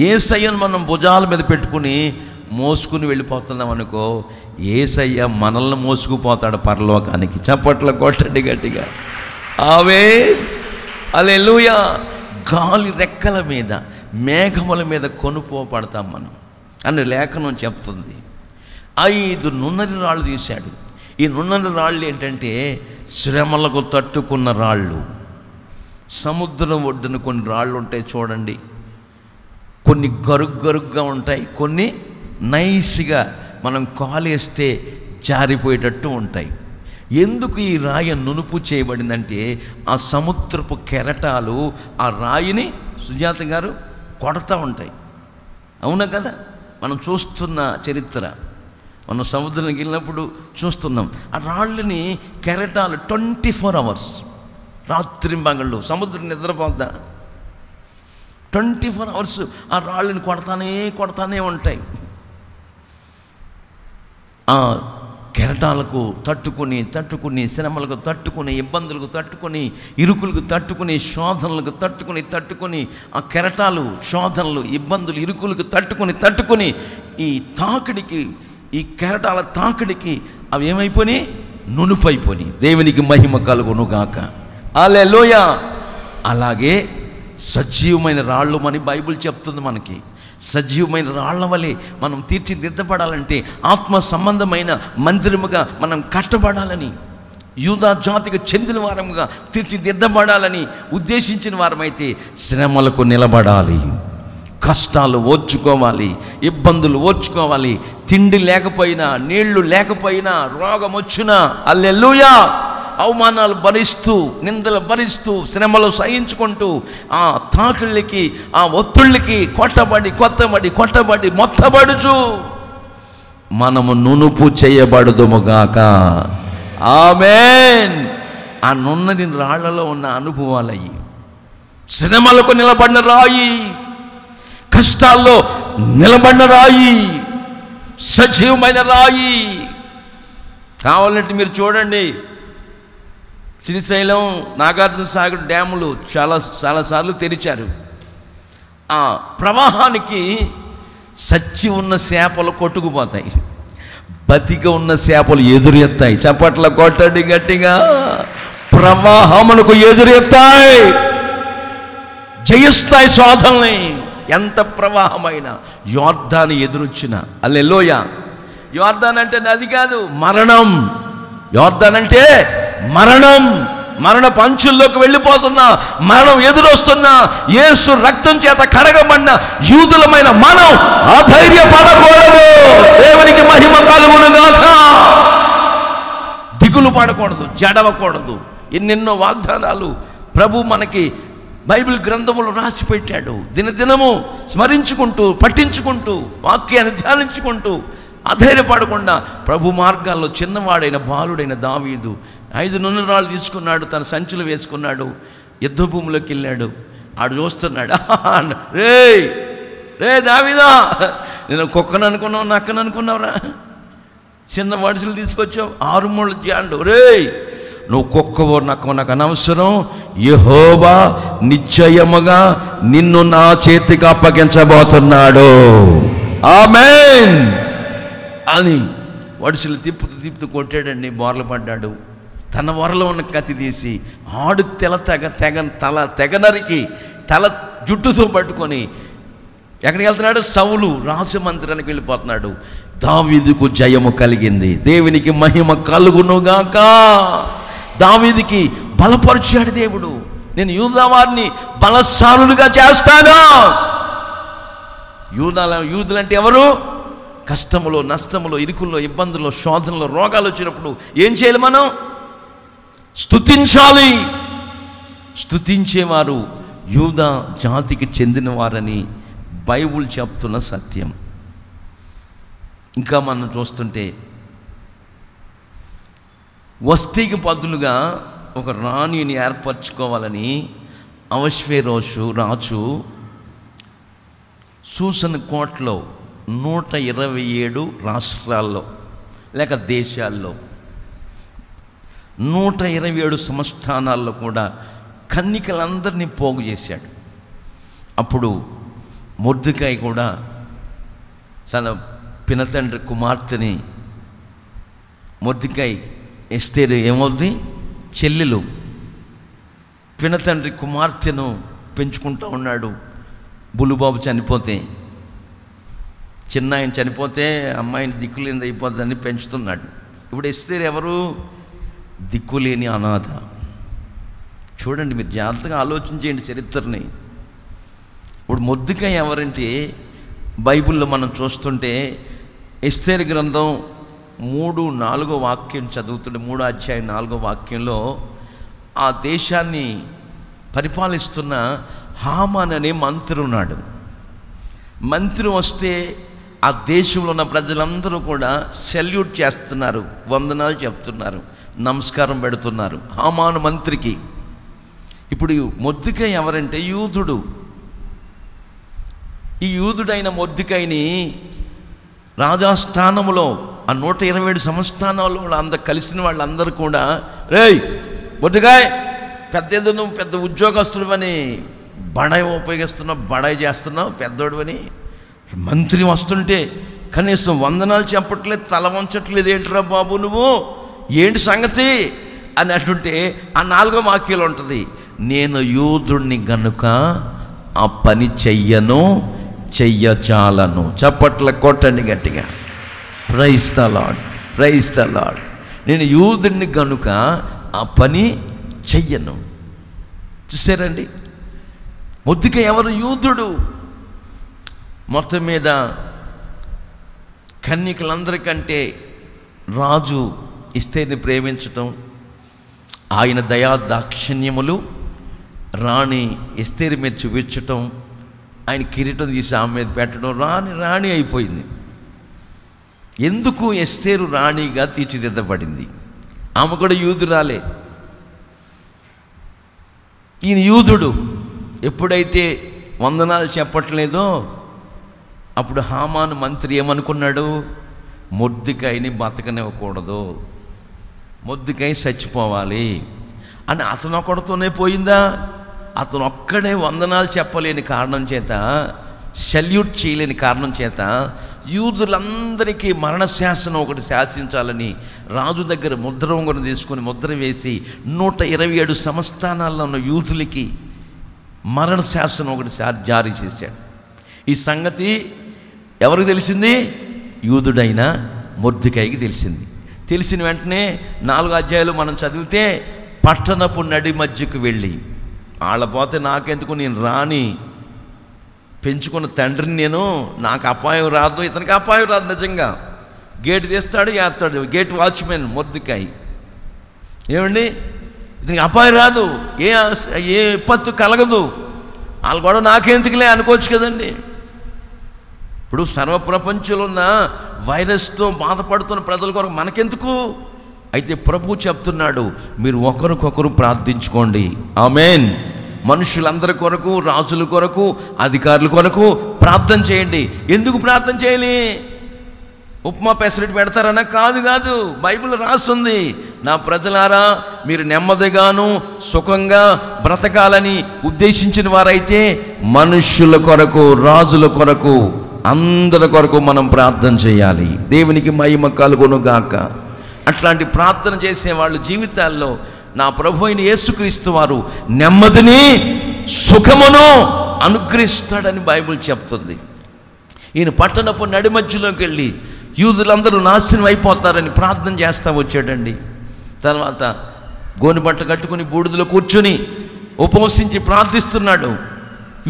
యేసయ్యను మనం భుజాల మీద పెట్టుకుని మోసుకుని వెళ్ళిపోతున్నాం అనుకో, యేసయ్య మనల్ని మోసుకుపోతాడు పరలోకానికి. చప్పట్ల కొట్టండి గట్టిగా. ఆమేన్, హల్లెలూయా. గాలి రెక్కల మీద, మేఘముల మీద కొనుపోబడతాం మనం అని లేఖనం చెప్తుంది. 5 నున్నని రాళ్ళు తీశాడు. ఈ నున్నని రాళ్ళు ఏంటంటే శ్రమలకు తట్టుకున్న రాళ్ళు. సముద్రం ఒడ్డున కొన్ని రాళ్ళు ఉంటాయి చూడండి, కొన్ని గరుగ్గా ఉంటాయి, కొన్ని నైస్గా మనం కాలేస్తే జారిపోయేటట్టు ఉంటాయి. ఎందుకు ఈ రాయి నునుపు చేయబడిందంటే ఆ సముద్రపు కెరటాలు ఆ రాయిని, సుజాత గారు, కొడతా ఉంటాయి. అవునా కదా? మనం చూస్తున్న చరిత్ర, మనం సముద్రానికి వెళ్ళినప్పుడు చూస్తున్నాం. ఆ రాళ్ళని కెరటాలు 24 hours, రాత్రి పగళ్ళు, సముద్రం నిద్రపోద్దా? 24 hours ఆ రాళ్ళని కొడతానే ఉంటాయి. ఆ కెరటాలకు తట్టుకుని శ్రమలకు తట్టుకుని, ఇబ్బందులకు తట్టుకుని, ఇరుకులకు తట్టుకుని, శోధనలకు తట్టుకుని ఆ కెరటాలు, శోధనలు, ఇబ్బందులు, ఇరుకులకు తట్టుకుని ఈ తాకిడికి, ఈ కెరటాల తాకిడికి అవి ఏమైపోయి? నునుపైపోయి. దేవునికి మహిమ కలుగును గాక. హల్లెలూయా. అలాగే సజీవమైన రాళ్ళు అని బైబిల్ చెప్తుంది మనకి. సజీవమైన రాళ్ల వలె మనం తీర్చిదిద్దపడాలంటే ఆత్మ సంబంధమైన మందిరముగా మనం కట్టబడాలని, యూదా జాతికి చెందిన వారముగా తీర్చిదిద్దబడాలని ఉద్దేశించిన వారమైతే శ్రమలకు నిలబడాలి, కష్టాలు ఓర్చుకోవాలి, ఇబ్బందులు ఓర్చుకోవాలి. తిండి లేకపోయినా, నీళ్లు లేకపోయినా, రోగం వచ్చినా, హల్లెలూయా, అవమానాలు భరిస్తూ, నిందలు భరిస్తూ, శ్రమలు సహించుకుంటూ, ఆ తాకిళ్ళకి, ఆ ఒత్తిళ్ళకి కొట్టబడి మొత్తబడుచు మనము నునుపు చేయబడుదుముగాక. ఆమేన్. ఆ నున్నని రాళ్లలో ఉన్న అనుభవాలయ్యి, శ్రమలకు నిలబడిన రాయి, కష్టాల్లో నిలబడిన రాయి, సజీవమైన రాయి. కావాలంటే మీరు చూడండి, శ్రీశైలం, నాగార్జున సాగర్ డ్యాములు చాలాసార్లు తెరిచారు. ఆ ప్రవాహానికి సచ్చి ఉన్న చేపలు కొట్టుకుపోతాయి, బతిగా ఉన్న చేపలు ఎదురెత్తాయి. చప్పట్ల కొట్టండి గట్టిగా. ప్రవాహమునకు ఎదురెత్తాయి, జయిస్తాయి శోధనల్ని. ఎంత ప్రవాహమైన యోర్దాను ఎదురొచ్చిన, హల్లెలూయా. యోర్దాన్ అంటే నది కాదు, మరణం. యోర్దాన్ అంటే మరణ పంచుల్లోకి వెళ్ళిపోతున్నా, మరణం ఎదురొస్తున్నా, యేసు రక్తం చేత కడగబడిన యూదులమైన మనం అధైర్యపడకూడదు. దేవునికి మహిమ కలుగును గాక. దిగులు పడకూడదు, జడవకూడదు. ఎన్నెన్నో వాగ్దానాలు ప్రభు మనకి బైబిల్ గ్రంథములు రాసి పెట్టాడు. దినదినము స్మరించుకుంటూ, పఠించుకుంటూ, వాక్యాన్ని ధ్యానించుకుంటూ అధైర్యపడకుండా ప్రభు మార్గాల్లో చిన్నవాడైన బాలుడైన దావీదు 5 నున్నని రాళ్ళు తీసుకున్నాడు, తన సంచులు వేసుకున్నాడు, యుద్ధ భూమిలోకి వెళ్ళాడు. ఆడు చూస్తున్నాడు, రే దావీదా, నేను కుక్కను అనుకున్నావు, నక్కను అనుకున్నావురా, చిన్న వడిసెలు తీసుకొచ్చావు, 6 ముళ్ళ జాండు. నువ్వు కుక్కవో నక్కవో నాకు అనవసరం, యెహోవా నిశ్చయముగా నిన్ను నా చేతికి అప్పగించబోతున్నాడు. ఆమేన్ అని వడిసెలు తిప్పుతూ కొట్టాడండి. బోర్లు పడ్డాడు. తన వరలో ఉన్న కత్తి తీసి ఆడు తెగ నరికి తల జుట్టుతో పట్టుకొని ఎక్కడికి వెళ్తున్నాడు? సౌలు రాజమందిరానికి వెళ్ళిపోతున్నాడు. దావీదుకు జయము కలిగింది. దేవునికి మహిమ కలుగునుగాక. దావీదుకి బలపరిచాడు దేవుడు. నేను యూదా వారిని బలశాలులుగా చేస్తాను. యూదులంటే ఎవరు? కష్టములో, నష్టములో, ఇరుకుల్లో, ఇబ్బందుల్లో, శోధనలో, రోగాలు వచ్చినప్పుడు ఏం చేయాలి? మనం స్తుతించాలి. స్తుతించేవారు యూదా జాతికి చెందినవారని బైబుల్ చెప్తున్న సత్యం. ఇంకా మనం చూస్తుంటే వస్తీకి బదులుగా ఒక రాణిని ఏర్పరచుకోవాలని అహష్వేరోషు రాజు సూసన్ కోటలో 127 రాష్ట్రాల్లో లేక దేశాల్లో 127 సంస్థానాల్లో కూడా కన్నికలందరినీ పోగు చేశాడు. అప్పుడు మొర్దెకై కూడా తన పినతండ్రి కుమార్తెని, మొర్దెకై ఎస్తేరు ఏమవుద్ది? చెల్లెలు. పినతండ్రి కుమార్తెను పెంచుకుంటూ ఉన్నాడు. బులుబాబు చనిపోతే, చిన్న ఆయన చనిపోతే అమ్మాయిని దిక్కులేని అయిపోతుందని పెంచుతున్నాడు. ఇప్పుడు ఎస్తేరు ఎవరు? దిక్కులేని అనాథ. చూడండి, మీరు జాగ్రత్తగా ఆలోచించేయండి చరిత్రని. ఇప్పుడు మొర్దెకై ఎవరంటే బైబిల్లో మనం చూస్తుంటే ఎస్తేరు గ్రంథం 3:4 వాక్యం చదువుతుంటే 3వ అధ్యాయం 4వ వాక్యంలో ఆ దేశాన్ని పరిపాలిస్తున్న హామాన్ అనే మంత్రి ఉన్నాడు. మంత్రి వస్తే ఆ దేశంలో ఉన్న ప్రజలందరూ కూడా సెల్యూట్ చేస్తున్నారు, వందనాలు చెప్తున్నారు, నమస్కారం పెడుతున్నారు హామాను మంత్రికి. ఇప్పుడు మొర్దెకై ఎవరంటే యూదుడు. ఈ యూదుడైన మొర్దెకైని రాజాస్థానంలో ఆ 127 సంస్థానాల్లో అందరు కలిసిన వాళ్ళందరూ కూడా, రేయ్ మొర్దెకై, పెద్ద ఉద్యోగస్తుడు అని బడాయి ఉపయోగిస్తున్నావు, బడాయి చేస్తున్నావు, పెద్దోడు అని. మంత్రి వస్తుంటే కనీసం వందనాలు చెప్పట్లేదు, తల వంచట్లేదు. ఏంట్రా బాబు నువ్వు, ఏంటి సంగతి అని అంటుంటే ఆ 4వ వాక్యంలో ఉంటుంది, నేను యూదుడిని గనుక ఆ పని చెయ్యచాలను. చప్పట్ల కొట్టండి గట్టిగా. Praise the lord, praise the lord. నేను యూదుడిని గనుక ఆ పని చెయ్యను. చూసారండి, మొర్దెకై ఎవరు? యూదుడు. మొత్తం మీద కన్యకలందరికంటే రాజు ఎస్తేరుని ప్రేమించటం, ఆయన దయా దాక్షిణ్యములు రాణి ఎస్తేరు మీద చూపించటం, ఆయన కిరీటం తీసి ఆమె మీద పెట్టడం, రాణి అయిపోయింది. ఎందుకు ఎస్తేరు రాణిగా తీర్చిదిద్దబడింది? ఆమె కూడా యూదురాలే. ఈయన యూదుడు. ఎప్పుడైతే వందనాలు చెప్పట్లేదో అప్పుడు హామాను మంత్రి ఏమనుకున్నాడు? మొర్దెకైని బతకనివ్వకూడదు, మొర్దెకై చచ్చిపోవాలి అని అతను ఒక్కడితోనే పోయిందా? అతను ఒక్కడే వందనాలు చెప్పలేని కారణం చేత, సెల్యూట్ చేయలేని కారణం చేత యూదులందరికీ మరణశాసనం ఒకటి శాసించాలని రాజు దగ్గర ముద్ర ఉంగరం తీసుకొని ముద్ర వేసి 127 సంస్థానాల్లో ఉన్న యూదులకి మరణశాసనం ఒకటి జారీ చేశాడు. ఈ సంగతి ఎవరికి తెలిసింది? యూదుడైన మొర్దెకైకి తెలిసింది. తెలిసిన వెంటనే 4 అధ్యాయాలు మనం చదివితే పట్టణపు నడి మధ్యకు వెళ్ళి, వాళ్ళ పోతే నాకెందుకు, నేను రాణి పెంచుకున్న తండ్రిని, నాకు అపాయం రాదు, ఇతనికి అపాయం రాదు. నిజంగా గేటు తీస్తాడు, వేస్తాడు. Gate watchman Mordecai. ఏమండి, ఇతనికి అపాయం రాదు, ఏ విపత్తు కలగదు, వాళ్ళు కూడా నాకెందుకులే అనుకోవచ్చు కదండి. ఇప్పుడు సర్వప్రపంచంలో ఉన్న వైరస్తో బాధపడుతున్న ప్రజల కొరకు మనకెందుకు? అయితే ప్రభు చెప్తున్నాడు, మీరు ఒకరికొకరు ప్రార్థించుకోండి. ఆమేన్. మనుషులందరి కొరకు, రాజుల కొరకు, అధికారుల కొరకు ప్రార్థన చేయండి. ఎందుకు ప్రార్థన చేయాలి? ఉప్మా పెసరెట్ పెడతారన్నా కాదు. బైబిల్ రాస్తుంది, నా ప్రజలారా మీరు నెమ్మదిగాను సుఖంగా బ్రతకాలని ఉద్దేశించిన వారైతే మనుషుల కొరకు, రాజుల కొరకు, అందరి కొరకు మనం ప్రార్థన చేయాలి. దేవునికి మహిమ కలుగును గాక. అట్లాంటి ప్రార్థన చేసే వాళ్ళ జీవితాల్లో నా ప్రభు అయిన యేసుక్రీస్తు వారు నెమ్మదిని, సుఖమును అనుగ్రహిస్తాడని బైబిల్ చెప్తుంది. ఈయన పట్టణపు నడి మధ్యలోకి వెళ్ళి యూదులందరూ నాశనం అయిపోతారని ప్రార్థన చేస్తూ వచ్చాడండి. తర్వాత గోనెబట్ట కట్టుకుని బూడిదలో కూర్చుని ఉపవసించి ప్రార్థిస్తున్నాడు,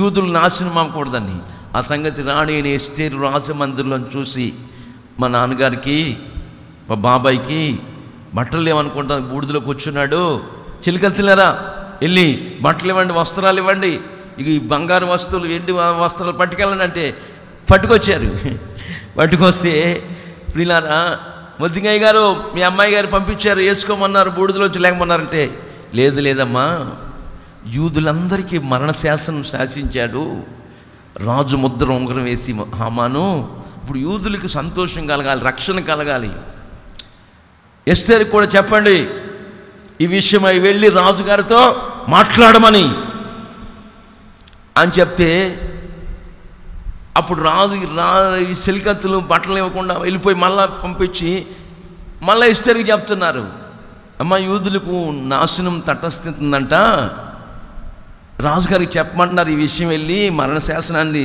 యూదులు నాశనం అవ్వకూడదని. ఆ సంగతి రాణి అయిన ఎస్తేరు రాజమందిరంలో చూసి మా నాన్నగారికి మా బాబాయ్కి బట్టలు లేవనుకుంటా బూడిదలో కూర్చున్నాడు. చిలికలు తిన్నారా, వెళ్ళి బట్టలు ఇవ్వండి, వస్త్రాలు ఇవ్వండి, ఇక ఈ బంగారు వస్తువులు ఎండి వస్త్రాలు పట్టుకెళ్ళండి అంటే పట్టుకొచ్చారు. పట్టుకొస్తే ప్రియులారా, మొద్దిగయ్య గారు మీ అమ్మాయి గారు పంపించారు, వేసుకోమన్నారు, బూడిదలో వచ్చి లేకమన్నారంటే లేదమ్మా, యూదులందరికీ మరణశాసనం శాసించాడు రాజు, ముద్ర ఉంగరం వేసి హామాను. ఇప్పుడు యూదులకు సంతోషం కలగాలి, రక్షణ కలగాలి. ఎస్తేర్కి కూడా చెప్పండి ఈ విషయమై వెళ్ళి రాజుగారితో మాట్లాడమని అని చెప్తే, అప్పుడు రాజు ఈ సిలికత్తులు బట్టలు ఇవ్వకుండా వెళ్ళిపోయి మళ్ళా పంపించి మళ్ళీ ఎస్తేర్కి చెప్తున్నారు, అమ్మ యూదులకు నాశనం తటస్థితుందంట, రాజుగారికి చెప్పమంటున్నారు ఈ విషయం, వెళ్ళి మరణ శాసనాన్ని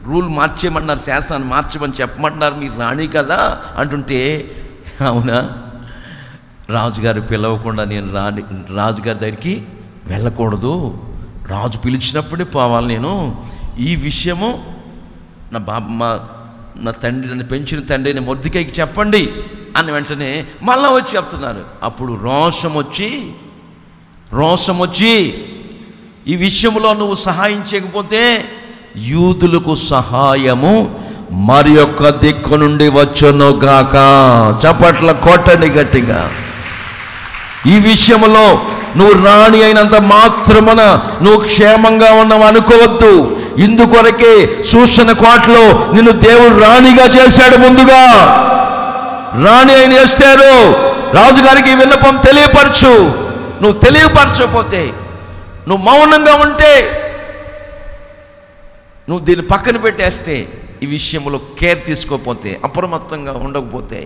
రూల్ మార్చేయమన్నారు, శాసనాన్ని మార్చమని చెప్పమంటున్నారు, మీరు రాణి కదా అంటుంటే, అవునా రాజుగారు పిలవకుండా నేను రాజుగారి దగ్గరికి వెళ్ళకూడదు, రాజు పిలిచినప్పుడే పోవాలి నేను, ఈ విషయము నా తండ్రి, నన్ను పెంచిన తండ్రిని మొద్దికైకి చెప్పండి అని వెంటనే మళ్ళా వచ్చి చెప్తున్నారు. అప్పుడు రోషం వచ్చి ఈ విషయంలో నువ్వు సహాయం చేయకపోతే యూదులకు సహాయము మరి యొక్క దిక్కు నుండి వచ్చును గాక. చప్పట్ల కొట్టండి గట్టిగా. ఈ విషయంలో నువ్వు రాణి అయినంత మాత్రమున నువ్వు క్షేమంగా ఉన్నావు అనుకోవద్దు. ఇందుకొరకే సూసన కోటలో నిన్ను దేవుడు రాణిగా చేశాడు. ముందుగా రాణి అయిన ఎస్తేరు రాజుగారికి విన్నపం తెలియపరచు. నువ్వు తెలియపరచకపోతే, నువ్వు మౌనంగా ఉంటే, నువ్వు దీన్ని పక్కన పెట్టేస్తే, ఈ విషయంలో కేర్ తీసుకోకపోతే, అప్రమత్తంగా ఉండకపోతే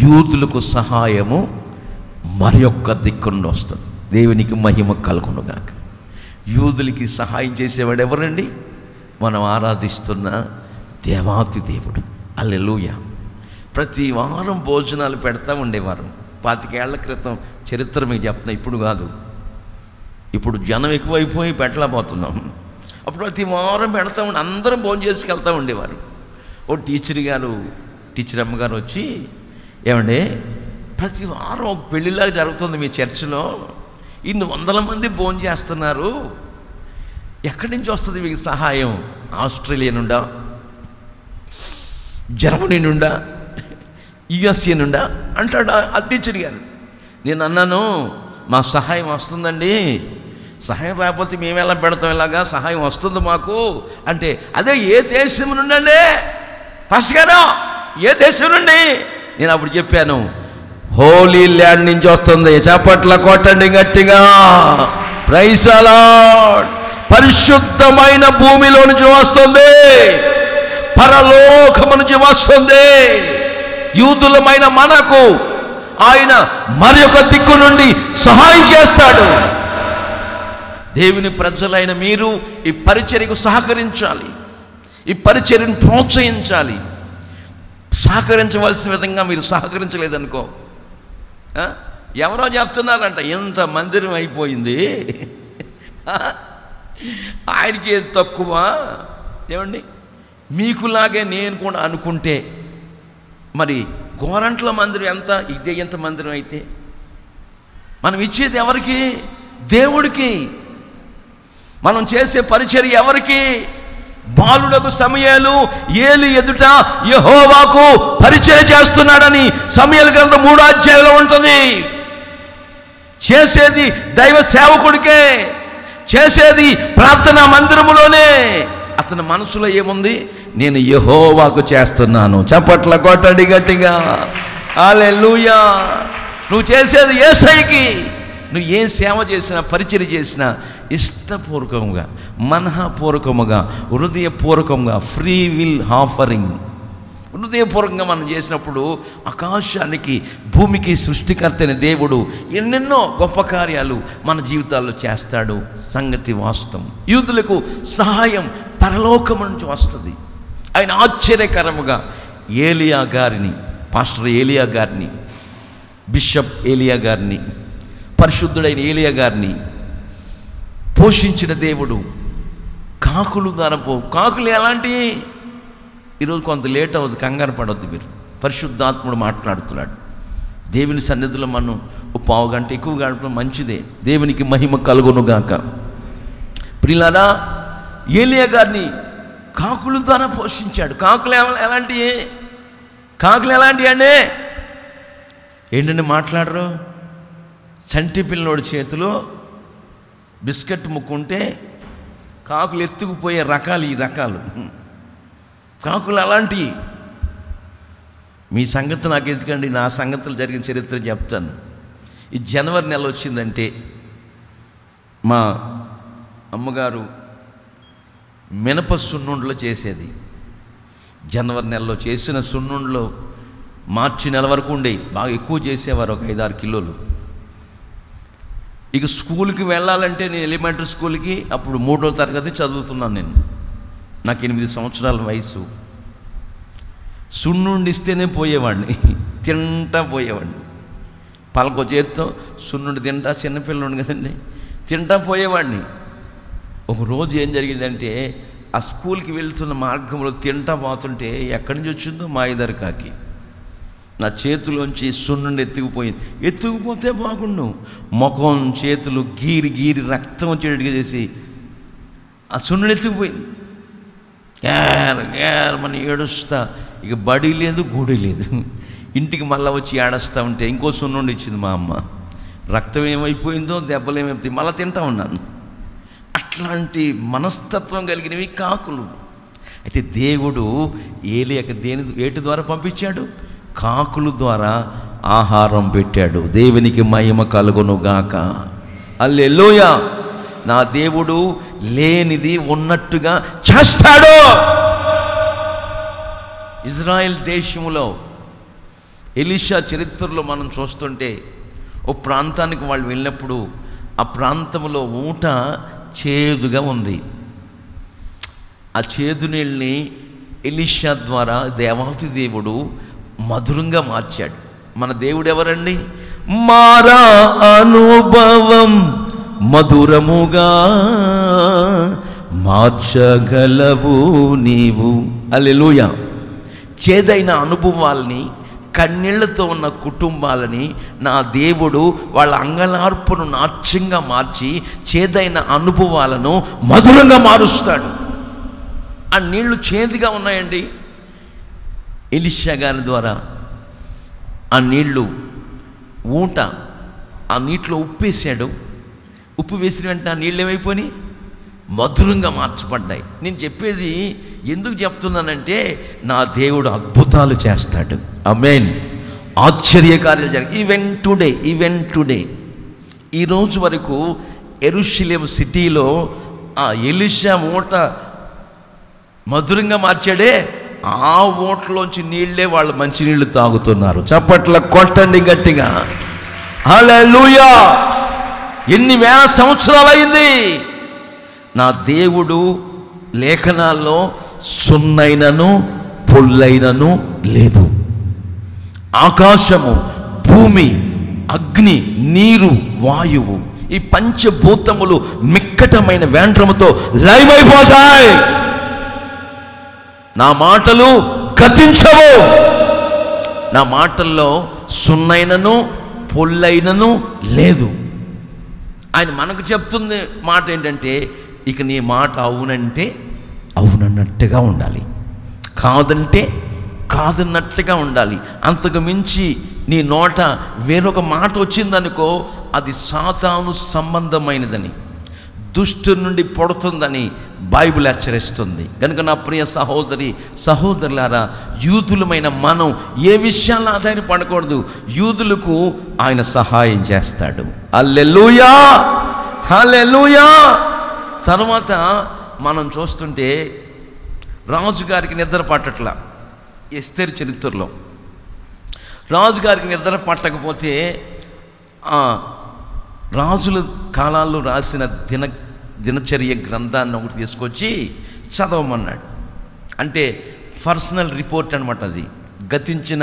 యూదులకు సహాయము మరి యొక్క దిక్కు నుండి వస్తుంది. దేవునికి మహిమ కలుగునుగాక. యూదులకి సహాయం చేసేవాడు ఎవరండి? మనం ఆరాధిస్తున్న దేవాతి దేవుడు. హల్లెలూయా. ప్రతి వారం భోజనాలు పెడతా ఉండేవారు. 25 ఏళ్ల క్రితం చరిత్ర మీకు చెప్తున్నా, ఇప్పుడు కాదు. ఇప్పుడు జనం ఎక్కువైపోయి పెట్టలేకపోతున్నాం. అప్పుడు ప్రతి వారం పెడతా ఉండి అందరం భోజనం చేసుకెళ్తూ ఉండేవారు. ఓ టీచర్ అమ్మగారు వచ్చి, ఏమండి ప్రతి వారం ఒక పెళ్ళిలాగా జరుగుతుంది మీ చర్చిలో, ఇన్ని 100 మంది భోజనం చేస్తున్నారు, ఎక్కడి నుంచి వస్తుంది మీకు సహాయం? ఆస్ట్రేలియా నుండా, జర్మనీ నుండా, యుఎస్ఏ నుండా అంటాడు ఆ టీచర్ గారు. నేను అన్నాను, మా సహాయం వస్తుందండి, సహాయం రాకపోతే మేము ఎలా పెడతాం, ఇలాగా సహాయం వస్తుంది మాకు అంటే, అదే ఏ దేశం నుండి అండి ఫస్ట్ గారు, ఏ దేశం నుండి? నేను అప్పుడు చెప్పాను, హోలీ ల్యాండ్ నుంచి వస్తుంది. చప్పట్ల కొట్టండి గట్టిగా. Praise the lord. పరిశుద్ధమైన భూమిలో నుంచి వస్తుంది, పరలోకము నుంచి వస్తుంది. యూదులమైన మనకు ఆయన మరి ఒక దిక్కు నుండి సహాయం చేస్తాడు. దేవుని ప్రజలైన మీరు ఈ పరిచర్యకు సహకరించాలి, ఈ పరిచర్యను ప్రోత్సహించాలి. సహకరించవలసిన విధంగా మీరు సహకరించలేదనుకో, ఎవరో చెప్తున్నారంట ఎంత మందిరం అయిపోయింది, ఆయనకి ఏది తక్కువ. ఏమండి, మీకులాగే నేను కూడా అనుకుంటే మరి గోరంట్ల మందిరం ఎంత, ఇదే ఎంత మందిరం అయితే మనం ఇచ్చేది ఎవరికి? దేవుడికి. మనం చేసే పరిచర్య ఎవరికి? బాలుడకు సమూయేలు ఏలి ఎదుట యెహోవాకు పరిచర్య చేస్తున్నాడని సమూయేలు గ్రంథం 3వ అధ్యాయంలో ఉంటుంది. చేసేది దైవ సేవకుడికే, చేసేది ప్రార్థనా మందిరములోనే. అతని మనసులో ఏముంది? నేను యెహోవాకు చేస్తున్నాను. చప్పట్ల కొట్టండి గట్టిగా. హల్లెలూయా. నువ్వు చేసేది యేసయ్యకి. నువ్వు ఏ సేవ చేసినా, పరిచర్య చేసినా ఇష్టపూర్వకంగా, మనఃపూర్వకముగా, హృదయపూర్వకంగా, ఫ్రీ విల్ ఆఫరింగ్, హృదయపూర్వకంగా మనం చేసినప్పుడు ఆకాశానికి భూమికి సృష్టికర్త అయిన దేవుడు ఎన్నెన్నో గొప్ప కార్యాలు మన జీవితాల్లో చేస్తాడు. సంగతి వాస్తవం. యూదులకు సహాయం పరలోకం నుంచి వస్తుంది. ఆయన ఆశ్చర్యకరముగా ఏలియా గారిని, పాస్టర్ ఏలియా గారిని, బిషప్ ఏలియా గారిని, పరిశుద్ధుడైన ఏలియా గారిని పోషించిన దేవుడు. కాకులు ఎలాంటి ఈరోజు కొంత లేట్ అవ్వదు, కంగారు పడవద్దు మీరు. పరిశుద్ధాత్ముడు మాట్లాడుతున్నాడు. దేవుని సన్నిధిలో మనం ఒక పావు గంట ఎక్కువ గడపడం మంచిదే. దేవునికి మహిమ కలుగునుగాక. ప్రియులారా, ఏలియా గారిని కాకుల ద్వారా పోషించాడు. కాకులు ఎలాంటివి? కాకులు ఎలాంటివి అండి? ఏంటంటే మాట్లాడరు. చంటి పిల్లనోడి చేతిలో బిస్కెట్ ముక్కుంటే కాకులు ఎత్తుకుపోయే రకాలు ఈ రకాలు. కాకులు అలాంటివి. మీ సంగతి నాకు ఎందుకండి, నా సంగతులు జరిగిన చరిత్ర చెప్తాను. ఈ జనవరి నెల వచ్చిందంటే మా అమ్మగారు మినప సున్నుండలో చేసేది. జనవరి నెలలో చేసిన సున్నుండలో మార్చి నెల వరకు ఉండేవి. బాగా ఎక్కువ చేసేవారు, ఒక 5-6 కిలోలు. ఇక స్కూల్కి వెళ్ళాలంటే నేను ఎలిమెంటరీ స్కూల్కి అప్పుడు 3వ తరగతి చదువుతున్నాను నేను. నాకు 8 సంవత్సరాల వయసు. సున్నుండి ఇస్తేనే పోయేవాడిని, తింటా పోయేవాడిని. పలకో చేత్తో సున్నుండి తింటా, చిన్నపిల్లడు కదండి, తింటా పోయేవాడిని. ఒకరోజు ఏం జరిగిందంటే, ఆ స్కూల్కి వెళ్తున్న మార్గంలో తింటా పోతుంటే ఎక్కడి నుంచి వచ్చిందో మా ఇద్దరు కాకి నా చేతిలోంచి సున్నుండి ఎత్తుకుపోతే బాగుండు. ముఖం చేతులు గీరి గీరి రక్తం వచ్చేటట్టుగా చేసి ఆ సున్నుండి ఎత్తుకుపోయింది. మన ఏడుస్తా, ఇక బడి లేదు గుడి లేదు. ఇంటికి మళ్ళీ వచ్చి ఏడుస్తూ ఉంటే ఇంకో సున్నుండి ఇచ్చింది మా అమ్మ. రక్తం ఏమైపోయిందో, దెబ్బలు ఏమైపోతాయి, మళ్ళీ తింటా ఉన్నాను. అట్లాంటి మనస్తత్వం కలిగినవి కాకులు. అయితే దేవుడు ఏలియాకి వేటి ద్వారా పంపించాడు? కాకుల ద్వారా ఆహారం పెట్టాడు. దేవునికి మహిమ కలుగునుగాక. హల్లెలూయా. నా దేవుడు లేనిది ఉన్నట్టుగా చేస్తాడు. ఇజ్రాయెల్ దేశంలో ఎలీషా చరిత్రలో మనం చూస్తుంటే, ఓ ప్రాంతానికి వాళ్ళు వెళ్ళినప్పుడు ఆ ప్రాంతంలో ఊట చేదుగా ఉంది. ఆ చేదు నీళ్ళని ఎలీషా ద్వారా దేవాతి దేవుడు మధురంగా మార్చాడు. మన దేవుడు ఎవరండి? మారా అనుభవం మధురముగా మార్చగలవు నీవు. హల్లెలూయా. చేదైన అనుభవాల్ని, కన్నీళ్లతో ఉన్న కుటుంబాలని నా దేవుడు వాళ్ళ అంగలార్పును నాట్యంగా మార్చి చేదైన అనుభవాలను మధురంగా మారుస్తాడు. ఆ నీళ్లు చేదుగా ఉన్నాయండి. ఎలీషా గారి ద్వారా ఆ నీళ్లు ఊట, ఆ నీటిలో ఉప్పు వేసాడు. ఉప్పు వేసిన వెంటనే ఆ నీళ్ళు ఏమైపోయినాయి? మధురంగా మార్చబడ్డాయి. నేను చెప్పేది ఎందుకు చెప్తున్నానంటే, నా దేవుడు అద్భుతాలు చేస్తాడు. ఆమేన్. ఆశ్చర్యకార్యాలు జరిగాయి. ఈవెన్ టుడే ఈరోజు వరకు యెరూషలేము సిటీలో ఆ ఎలీషా ఊట మధురంగా మార్చాడే, ఆ ఊటలోంచి నీళ్ళే వాళ్ళు మంచినీళ్ళు తాగుతున్నారు. చప్పట్ల కొట్టండి గట్టిగా. హల్లెలూయా. ఎన్ని వేల సంవత్సరాలైంది. నా దేవుడు లేఖనాల్లో సున్నైనను పొల్లైనను లేదు. ఆకాశము, భూమి, అగ్ని, నీరు, వాయువు, ఈ పంచభూతములు మిక్కటమైన వేండ్రముతో లయమైపోతాయి. నా మాటలు గతించవు. నా మాటల్లో సున్నైనను పొల్లైనను లేదు. ఆయన మనకు చెప్తుంది మాట ఏంటంటే, ఇక నీ మాట అవునంటే అవునన్నట్టుగా ఉండాలి, కాదంటే కాదన్నట్టుగా ఉండాలి. అంతకు మించి నీ నోట వేరొక మాట వచ్చిందనుకో, అది సాతాను సంబంధమైనదని, దుష్టు నుండి పుడుతుందని బైబిల్ హెచ్చరిస్తుంది. కనుక నా ప్రియ సహోదరి సహోదరులారా, యూదులమైన మనం ఏ విషయాల్లో ఆధారపడకూడదు. యూదులకు ఆయన సహాయం చేస్తాడు. హల్లెలూయా, హల్లెలూయా. తర్వాత మనం చూస్తుంటే రాజుగారికి నిద్ర పట్టట్లా. ఎస్తేరు చరిత్రలో రాజుగారికి నిద్ర పట్టకపోతే రాజుల కాలాల్లో రాసిన దినచర్య గ్రంథాన్ని ఒకటి తీసుకొచ్చి చదవమన్నాడు. అంటే పర్సనల్ రిపోర్ట్ అనమాట. అది గతించిన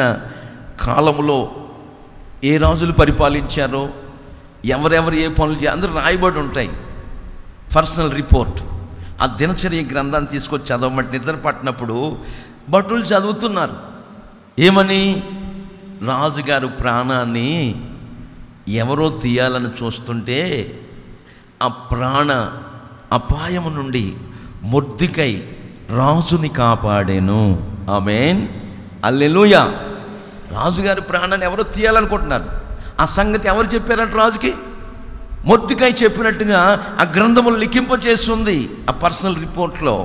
కాలంలో ఏ రాజులు పరిపాలించారో, ఎవరెవరు ఏ పనులు అందరూ రాయబడి ఉంటాయి. Personal report. ఆ దినచర్య గ్రంథాన్ని తీసుకొచ్చి చదవమంటే నిద్ర పట్టినప్పుడు భటులు చదువుతున్నారు. ఏమని? రాజుగారు ప్రాణాన్ని ఎవరో తీయాలని చూస్తుంటే ఆ ప్రాణ అపాయము నుండి మొర్దెకై రాజుని కాపాడెను. ఆమేన్, హల్లెలూయా. రాజుగారి ప్రాణాన్ని ఎవరో తీయాలనుకుంటున్నారు. ఆ సంగతి ఎవరు చెప్పారంట రాజుకి? మొర్దెకై చెప్పినట్టుగా ఆ గ్రంథములు లిఖింప చేస్తుంది, ఆ పర్సనల్ రిపోర్ట్లో.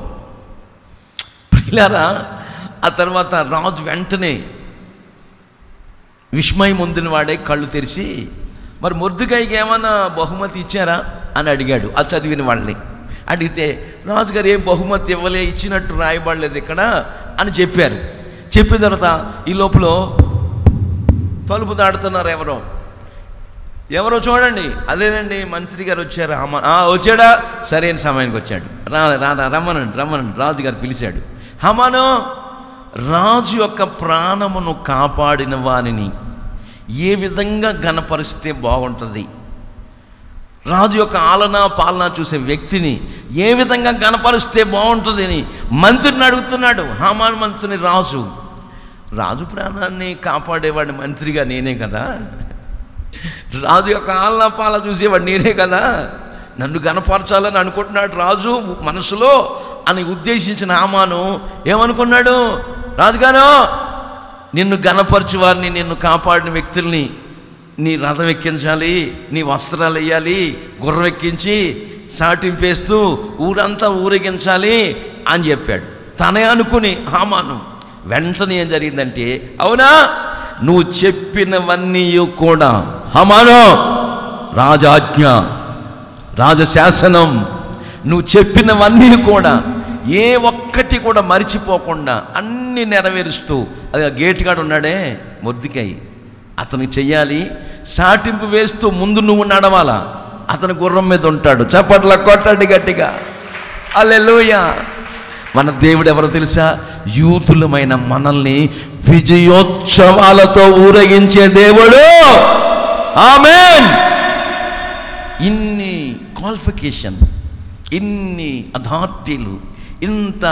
ప్రియులారా, ఆ తర్వాత రాజు వెంటనే విస్మయం పొందిన వాడే కళ్ళు తెరిచి, మరి మొర్దెకైకి ఏమన్నా బహుమతి ఇచ్చారా అని అడిగాడు. ఆ చదివిన వాళ్ళని అడిగితే రాజుగారు ఏం బహుమతి ఇవ్వలే, ఇచ్చినట్టు రాయబడలేదు ఇక్కడ అని చెప్పారు. చెప్పిన తర్వాత ఈ లోపల తలుపు దాడుతున్నారు. ఎవరో చూడండి, అదేనండి మంత్రి గారు వచ్చారు. వచ్చాడా? సరైన సమయానికి వచ్చాడు. రమ్మనండి రాజుగారు పిలిచాడు. హమాను, రాజు యొక్క ప్రాణమును కాపాడిన వారిని ఏ విధంగా ఘనపరిస్తే బాగుంటుంది, రాజు యొక్క ఆలన పాలన చూసే వ్యక్తిని ఏ విధంగా ఘనపరిస్తే బాగుంటుంది అని మంత్రిని అడుగుతున్నాడు. హామాను మంత్రిని రాజు ప్రాణాన్ని కాపాడేవాడి మంత్రిగా నేనే కదా, రాజు యొక్క ఆలన పాలన చూసేవాడు నేనే కదా, నన్ను ఘనపరచాలని అనుకుంటున్నాడు రాజు మనసులో అని ఉద్దేశించిన హామాను ఏమనుకున్నాడు? రాజుగారు, నిన్ను ఘనపరచు వారిని, నిన్ను కాపాడిన వ్యక్తుల్ని నీ రథం ఎక్కించాలి, నీ వస్త్రాలు వేయాలి, గుర్రం ఎక్కించి సాటింపేస్తూ ఊరంతా ఊరేగించాలి అని చెప్పాడు. తనే అనుకుని హామాను వెంటనే ఏం జరిగిందంటే, అవునా నువ్వు చెప్పినవన్నీ కూడా హామాను రాజాజ్ఞ, రాజశాసనం, నువ్వు చెప్పినవన్నీ కూడా ఏ ఒక్కటి కూడా మరిచిపోకుండా అన్నీ నెరవేరుస్తూ, అది ఆ గేటుగాడు ఉన్నాడే మొర్దెకై, అతనికి చెయ్యాలి. సాటింపు వేస్తూ ముందు నువ్వు నడవాలా, అతను గుర్రం మీద ఉంటాడు. చప్పట్ల కొట్టండి గట్టిగా, హల్లెలూయా. మన దేవుడు ఎవరో తెలుసా? యూతులమైన మనల్ని విజయోత్సవాలతో ఊరేగించే దేవుడు. ఆమేన్. ఇన్ని క్వాలిఫికేషన్, ఇన్ని అథారిటీలు, ఇంత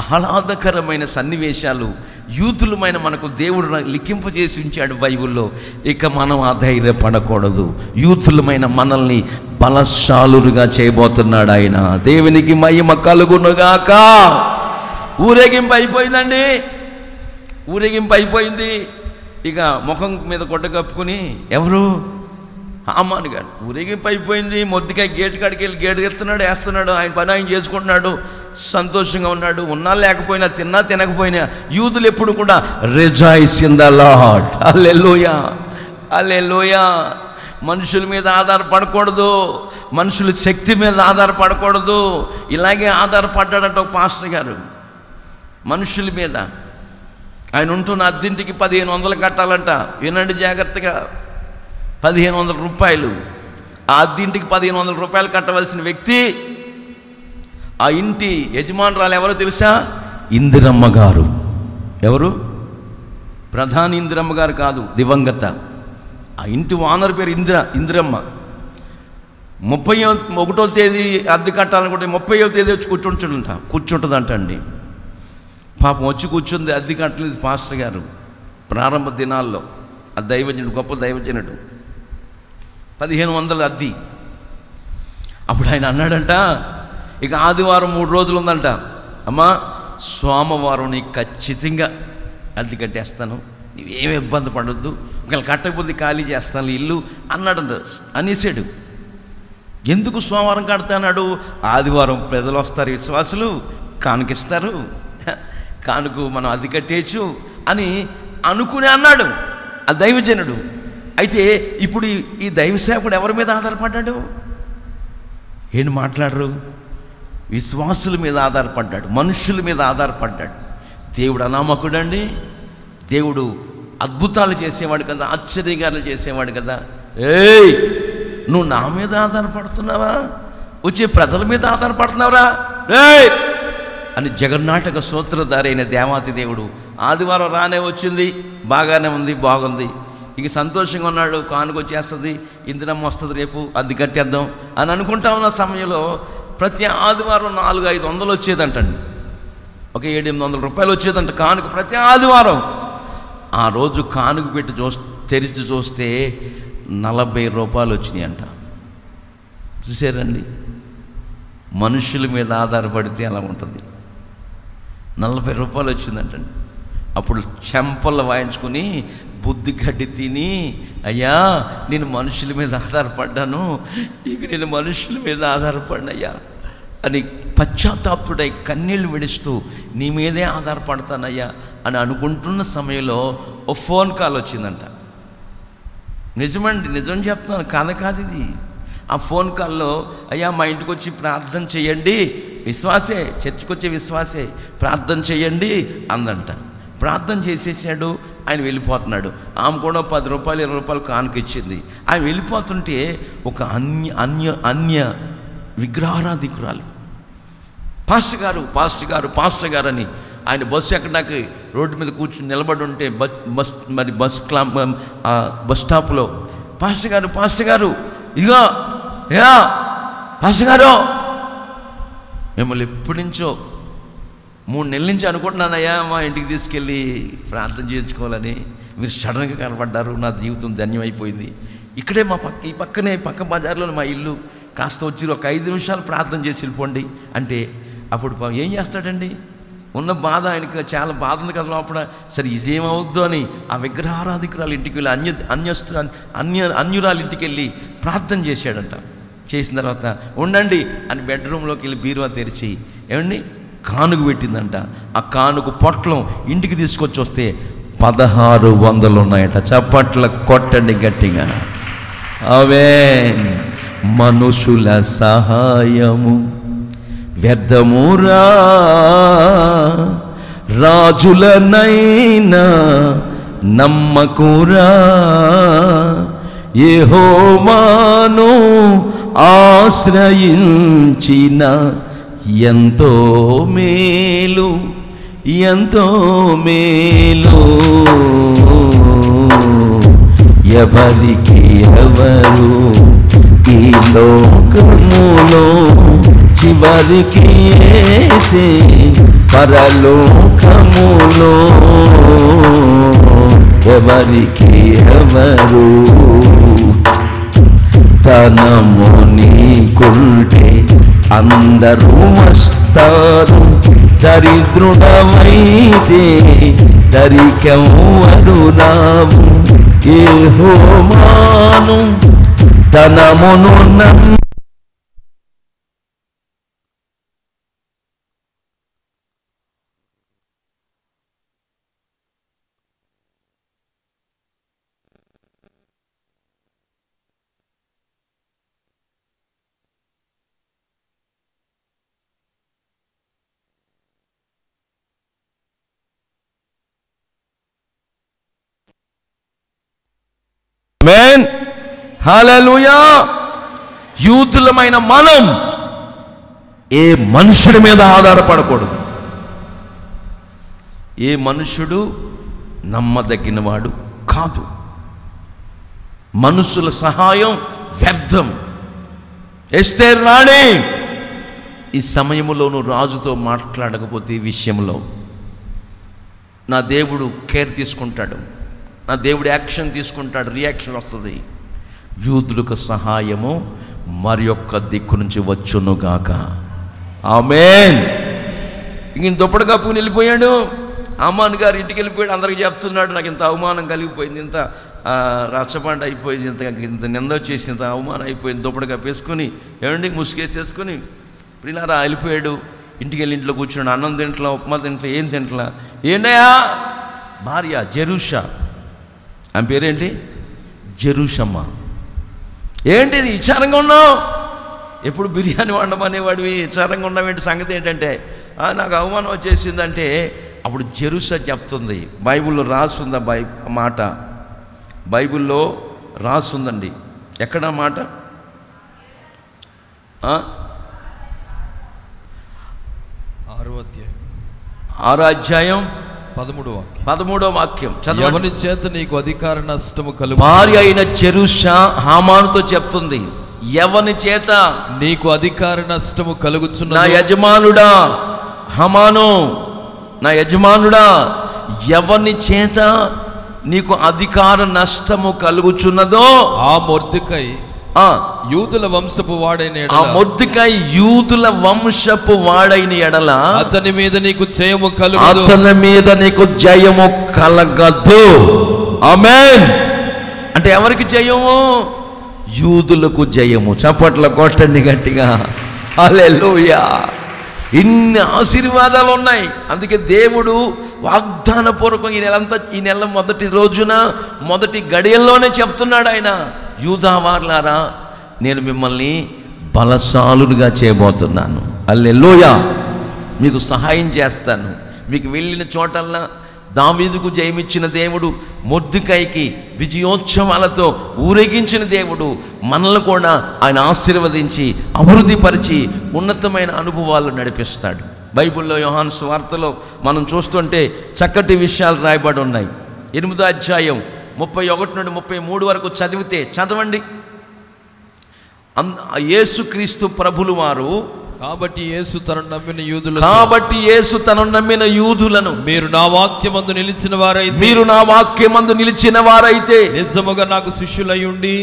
ఆహ్లాదకరమైన సన్నివేశాలు యూతులమైన మనకు దేవుడు లిఖింపజేసి ఉంచాడు బైబిల్లో. ఇక మనం అధైర్యపడకూడదు. యూతులమైన మనల్ని బలశాలులుగా చేయబోతున్నాడు ఆయన. దేవునికి మహిమ కలుగునుగాక. ఊరేగింపు అయిపోయిందండి, ఊరేగింపు అయిపోయింది. ఇక ముఖం మీద కొట్ట కప్పుకుని ఎవరు? హామాను గారు. ఊరేగింపు అయిపోయింది. మొర్దెకై గేటు కాడికి వెళ్ళి గేటు ఎత్తున్నాడు, వేస్తున్నాడు, ఆయన పని ఆయన చేసుకుంటున్నాడు, సంతోషంగా ఉన్నాడు. ఉన్నా లేకపోయినా, తిన్నా తినకపోయినా యూదులు ఎప్పుడు కూడా రిజాయిస్ ఇన్ ద లార్డ్. హల్లెలూయా, హల్లెలూయా. మనుషుల మీద ఆధారపడకూడదు, మనుషుల శక్తి మీద ఆధారపడకూడదు. ఇలాగే ఆధారపడ్డాడంట ఒక పాస్టర్ గారు మనుషుల మీద. ఆయన ఉంటున్న అద్దెంటికి 1500 కట్టాలంట. వినండి జాగ్రత్తగా, 1500 రూపాయలు. ఆ అద్దెంటికి 1500 రూపాయలు కట్టవలసిన వ్యక్తి, ఆ ఇంటి యజమానురాలు ఎవరో తెలుసా? ఇందిరమ్మ గారు. ఎవరు? ప్రధాని ఇందిరమ్మ గారు కాదు, దివంగత. ఆ ఇంటి ఓనర్ పేరు ఇందిరమ్మ. 31వ తేదీ అద్దె కట్టాలనుకుంటే 30వ తేదీ వచ్చి కూర్చుంటుందంట అండి. పాపం వచ్చి కూర్చుంది, అద్దె కట్టలేదు పాస్టర్ గారు ప్రారంభ దినాల్లో. ఆ దైవజనుడు, గొప్ప దైవజనుడు. 1500 అద్దె. అప్పుడు ఆయన అన్నాడంట, ఇక ఆదివారం 3 రోజులు ఉందంట. అమ్మా, సోమవారం నీకు ఖచ్చితంగా అద్దె కట్టేస్తాను, నీవేమి ఇబ్బంది పడొద్దు, ఒకవేళ కట్టకపోతే ఖాళీ చేస్తాను ఇల్లు అన్నాడంట. అనేసాడు. ఎందుకు సోమవారం కడతాడు? ఆదివారం ప్రజలు వస్తారు, విశ్వాసులు కానుకిస్తారు, కానుకు మనం అద్దె కట్టేయచ్చు అని అనుకుని అన్నాడు ఆ దైవజనుడు. అయితే ఇప్పుడు ఈ దైవ సేవకుడు ఎవరి మీద ఆధారపడ్డాడు? ఏంటి మాట్లాడరు? విశ్వాసుల మీద ఆధారపడ్డాడు, మనుషుల మీద ఆధారపడ్డాడు. దేవుడు అనామకుడండి. దేవుడు అద్భుతాలు చేసేవాడు కదా, ఆశ్చర్యకార్యాలు చేసేవాడు కదా. ఏయ్, నువ్వు నా మీద ఆధారపడుతున్నావా? వచ్చే ప్రజల మీద ఆధారపడుతున్నావురా ఏయ్ అని జగన్నాటక సూత్రధారి అయిన దేవాతి దేవుడు ఆదివారం రానే వచ్చింది, బాగానే ఉంది, బాగుంది, ఇక సంతోషంగా ఉన్నాడు. కానుకొచ్చేస్తుంది, ఇందిరమ్మ వస్తుంది, రేపు అద్దె కట్టేద్దాం అని అనుకుంటా ఉన్న సమయంలో ప్రతి ఆదివారం 400-500 వచ్చేదంటండి. ఒక 700-800 రూపాయలు వచ్చేదంట కానుక ప్రతి ఆదివారం. ఆ రోజు కానుక పెట్టి తెరిచి చూస్తే 40 రూపాయలు వచ్చినాయి అంట. చూసారండి, మనుషుల మీద ఆధారపడితే అలా ఉంటుంది. 40 రూపాయలు వచ్చిందంటండి. అప్పుడు చెంపలు వాయించుకొని బుద్ధి గడ్డి తిని, అయ్యా నేను మనుషుల మీద ఆధారపడ్డాను, ఇక నేను మనుషుల మీద ఆధారపడినయ్యా అని పశ్చాత్తాపుడై కన్నీళ్ళు విడుస్తూ నీ మీదే ఆధారపడతానయ్యా అని అనుకుంటున్న సమయంలో ఓ ఫోన్ కాల్ వచ్చిందంట. నిజమండి, నిజం చెప్తున్నాను, కాదు ఇది. ఆ ఫోన్ కాల్లో, అయ్యా మా ఇంటికి వచ్చి ప్రార్థన చేయండి, విశ్వాసే, చర్చికి వచ్చే విశ్వాసే, ప్రార్థన చేయండి అందంట. ప్రార్థన చేసేసాడు, ఆయన వెళ్ళిపోతున్నాడు. ఆమె కూడా 10 రూపాయలు 20 రూపాయలు కానుక ఇచ్చింది. ఆయన వెళ్ళిపోతుంటే ఒక అన్య విగ్రహారాధికురాలు పాస్టర్ గారు అని ఆయన బస్సు ఎక్కడానికి రోడ్డు మీద కూర్చుని నిలబడి ఉంటే బస్ స్టాప్లో పాస్టర్ గారు ఇదిగో పాస్టర్ గారు, మిమ్మల్ని ఎప్పటి నుంచో 3 నెలల నుంచి అనుకుంటున్నానయ్యా మా ఇంటికి తీసుకెళ్ళి ప్రార్థన చేయించుకోవాలని, మీరు సడన్గా కనపడ్డారు, నా జీవితం ధన్యమైపోయింది. ఇక్కడే ఈ పక్క బజార్లో మా ఇల్లు, కాస్త వచ్చి ఒక 5 నిమిషాలు ప్రార్థన చేసి వెళ్ళిపోండి అంటే, అప్పుడు ఏం చేస్తాడండి? ఉన్న బాధ ఆయనకి చాలా బాధ ఉంది కదా లోపల. సరే ఇదేమవుద్దు అని ఆ విగ్రహారాధికురాలు ఇంటికి వెళ్ళి అన్యురాలు ఇంటికి వెళ్ళి ప్రార్థన చేశాడంట. చేసిన తర్వాత ఉండండి అని బెడ్రూమ్లోకి వెళ్ళి బీరువా తెరిచి ఏమండి కానుక పెట్టిందంట. ఆ కానుక పొట్లం ఇంటికి తీసుకొచ్చి వస్తే 1600 ఉన్నాయట. చప్పట్ల కొట్టండి గట్టిగా. అవే మనుషుల సహాయము వ్యర్థమురా, రాజులనైనా నమ్మకురా, యెహోవాను ఆశ్రయించిన ఎంతో మేలు ఎవరికి ఎవరు ఈ లోకములో చివరికి యేసే పరలోకములో ఎవరికి ఎవరు తనము నీకుంటే అందరూ వస్తారు, దరిద్రుడమైతే దరికెవ్వరు రావు. యెహోవాను ధనమును ఆమేన్ హల్లెలూయా. యూదులమైన మనం ఏ మనుషుడి మీద ఆధారపడకూడదు. ఏ మనుషుడు నమ్మదగినవాడు కాదు. మనుషుల సహాయం వ్యర్థం. ఎస్తేరు రాణి ఈ సమయంలోనూ రాజుతో మాట్లాడకపోతే ఈ విషయంలో నా దేవుడు కేర్ తీసుకుంటాడు, నా దేవుడు యాక్షన్ తీసుకుంటాడు, రియాక్షన్ వస్తుంది. యూదులకు సహాయము మరి యొక్క దిక్కు నుంచి వచ్చునుగాక. ఆమేన్. ఇంక దుప్పటి కప్పుకుని వెళ్ళిపోయాడు. అమ్మాన్ గారు ఇంటికి వెళ్ళిపోయాడు. అందరికి చెప్తున్నాడు, నాకు ఇంత అవమానం కలిగిపోయింది, ఇంత రచ్చబండ అయిపోయింది, ఇంత నింద వచ్చేసి ఇంత అవమానం అయిపోయింది. దుప్పటి కప్పేసుకొని ఏమండి ముసుగేసేసుకొని ప్రిలారా వెళ్ళిపోయాడు. ఇంటికి వెళ్ళి ఇంట్లో కూర్చున్నాడు. అన్నం తింట్లా, ఉప్మా తింట్లా, ఏం తింట్లా. ఏంటయా భార్య జెరూషా, ఆమె పేరేంటి? జెరూషమ్మ. ఏంటిది విచారంగా ఉన్నావు? ఎప్పుడు బిర్యానీ వండమనేవాడివి, విచారంగా ఉన్నావేంటి? సంగతి ఏంటంటే నాకు అవమానం వచ్చేసిందంటే అప్పుడు జెరూషా చెప్తుంది. బైబిల్లో రాసుందా మాట? బైబిల్లో రాసుందండి. ఎక్కడ మాట? 6వ అధ్యాయం 13వ వాక్యం చదవండి. ఎవని చేత నీకు అధికార నష్టము కలుగు. భార్య అయిన జెరూషా హామానుతో చెప్తుంది, ఎవని చేత నీకు అధికార నష్టము కలుగుచున్న నా యజమానుడా హామాను నా యజమానుడా, ఎవని చేత నీకు అధికార నష్టము కలుగుచున్నదో ఆ మొర్దెకై యూదుల వంశపు వాడైన ఆ మొర్దెకై యూదుల వంశపు వాడైన ఎడల అతని మీద నీకు జయము కలుగదు, అతని మీద నీకు జయము కలగదు. ఆమేన్. అంటే ఎవరికి జయము? యూదులకు జయము. చప్పట్ల కొట్టండి గట్టిగా. హల్లెలూయా. ఇన్ని ఆశీర్వాదాలు ఉన్నాయి. అందుకే దేవుడు వాగ్దానపూర్వకం ఈ నెల మొదటి రోజున మొదటి గడియల్లోనే చెప్తున్నాడు ఆయన, యూదావార్లారా, నేను మిమ్మల్ని బలశాలులుగా చేయబోతున్నాను. హల్లెలూయా. మీకు సహాయం చేస్తాను. మీకు వెళ్ళిన చోటల్లా దావీదుకు జయమిచ్చిన దేవుడు, మొర్దెకైకి విజయోత్సవాలతో ఊరేగించిన దేవుడు, మనల్ని కూడా ఆయన ఆశీర్వదించి అభివృద్ధిపరిచి ఉన్నతమైన అనుభవాలు నడిపిస్తాడు. బైబిల్లో యోహాను సువార్తలో మనం చూస్తుంటే చక్కటి విషయాలు రాయబడి ఉన్నాయి. 8వ అధ్యాయం 31 నుండి 33 వరకు చదవండి. యేసుక్రీస్తు ప్రభులు వారు కాబట్టి యేసు తనను నమ్మిన యూదులను మీరు నా వాక్యమందు నిలిచిన వారైతే నిజముగా నాకు శిష్యులయ్యుండి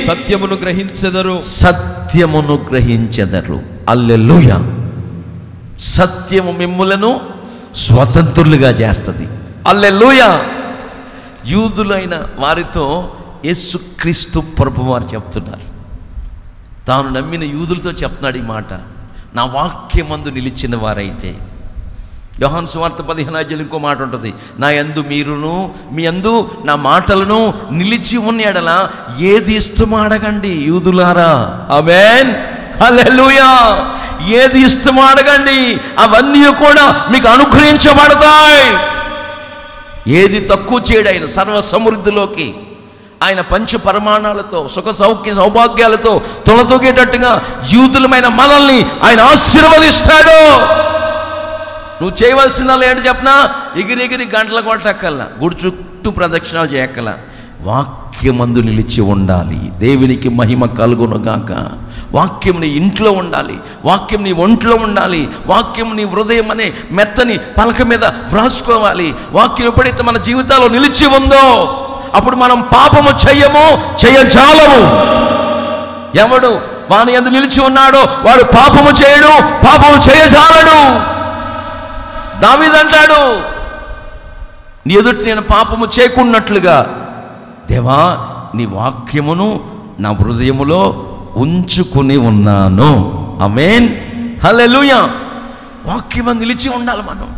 సత్యమును గ్రహించెదరు. హల్లెలూయా. సత్యము మిమ్ములను స్వతంత్రులుగా చేస్తుంది. హల్లెలూయా. యూదులైన వారితో యేసుక్రీస్తు ప్రభువారు చెప్తున్నారు, తాను నమ్మిన యూదులతో చెప్తున్నాడు ఈ మాట, నా వాక్యమందు నిలిచిన వారైతే. యోహాను సువార్త 15 ఇంకో మాట ఉంటుంది, నా యందు మీరును మీ యందు నా మాటలను నిలిచి ఉన్న ఎడల ఏది ఇష్టమో అడగండి యూదులారా. ఆమేన్. హల్లెలూయా. ఏది ఇష్టమో అడగండి, అవన్నీ కూడా మీకు అనుగ్రహించబడతాయి. ఏది తక్కువ చేయడు ఆయన సర్వ సమృద్ధిలోకి. ఆయన పంచ పరమాణాలతో సుఖ సౌభాగ్యాలతో తొలతొగేటట్టుగా యూదులమైన మనల్ని ఆయన ఆశీర్వదిస్తాడు. నువ్వు చేయవలసిందా ఏంటి చెప్పనా? ఎగిరెగిరి గంటల కొట్టక్కల్లా, గుడి చుట్టూ ప్రదక్షిణాలు చేయక్కల, వాక్యమందు నిలిచి ఉండాలి. దేవునికి మహిమ కలుగునుగాక. వాక్యం నీ ఇంట్లో ఉండాలి, వాక్యం నీ ఒంట్లో ఉండాలి, వాక్యం నీ హృదయం అనే మెత్తని పలక మీద వ్రాసుకోవాలి. వాక్యం ఎప్పుడైతే మన జీవితాల్లో నిలిచి ఉందో అప్పుడు మనం పాపము చేయజాలము. ఎవడు వాని యందు నిలిచి ఉన్నాడో వాడు పాపము చేయడు, పాపము చేయజాలడు. దావీదు అంటాడు, నీ ఎదుటి నేను పాపము చేయకున్నట్లుగా దేవా నీ వాక్యమును నా హృదయములో ఉంచుకుని ఉన్నాను. ఆమేన్. హల్లెలూయా. వాక్యమందు నిలిచి ఉండాలి మనం.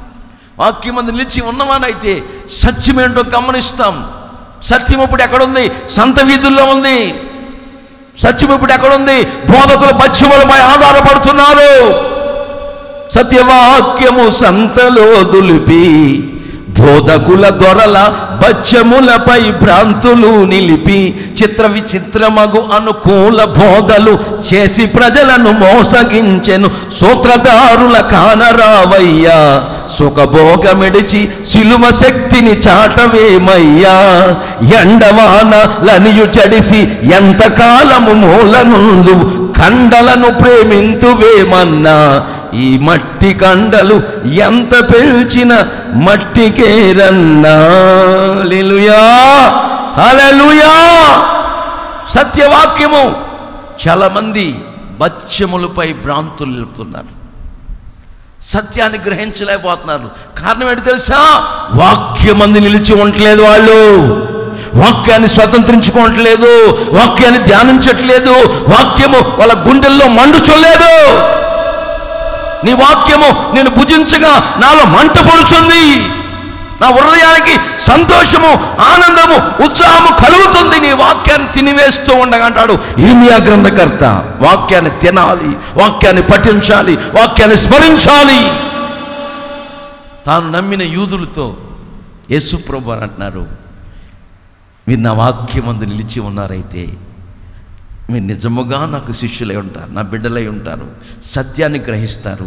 వాక్యమందు నిలిచి ఉన్నవాడైతే సత్యమేంటో గమనిస్తాం. సత్యం ఇప్పుడు ఎక్కడుంది? సంత వీధుల్లో ఉంది. సత్యం ఇప్పుడు ఎక్కడుంది? బోధకుల బత్యములపై ఆధారపడుతున్నారు. సత్యవాక్యము సంతలో దులిపి బోధకుల దొరల బత్యములపై భ్రాంతులు నిలిపి చిత్ర విచిత్రమగు అనుకూల బోధలు చేసి ప్రజలను మోసగించెను. సూత్రధారుల కానరావయ్యా, సుఖభోగమిడిచి సిలువ శక్తిని చాటవేమయ్యా. ఎండవానలనియు చడిసి ఎంతకాలము మూలనుందు కండలను ప్రేమింతువేమన్నా. ఈ మట్టి కండలు ఎంత పెంచిన మట్టికేరన్నా. హల్లెలూయా. హల్లెలూయా. సత్యవాక్యము. చాలా మంది బత్యములపై భ్రాంతులు నిలుపుతున్నారు, సత్యాన్ని గ్రహించలేకపోతున్నారు. కారణం ఏంటి తెలుసా? వాక్యమందు నిలిచి ఉండట్లేదు. వాళ్ళు వాక్యాన్ని స్వతంత్రించుకోవట్లేదు, వాక్యాన్ని ధ్యానించట్లేదు, వాక్యము వాళ్ళ గుండెల్లో మండుచొల్లేదు. నీ వాక్యము నేను భుజించగా నాలో మంట పొడుచుంది, నా హృదయానికి సంతోషము, ఆనందము, ఉత్సాహము కలుగుతుంది నీ వాక్యాన్ని తినివేస్తూ ఉండగా. అంటాడు ఇర్మియా గ్రంథకర్త, వాక్యాన్ని తినాలి, వాక్యాన్ని పఠించాలి, వాక్యాన్ని స్మరించాలి. తాను నమ్మిన యూదులతో యేసు ప్రభువు అంటున్నారు, మీరు నా వాక్యమందు నిలిచి ఉన్నారైతే మీరు నిజముగా నాకు శిష్యులై ఉంటారు, నా బిడ్డలై ఉంటారు, సత్యాన్ని గ్రహిస్తారు.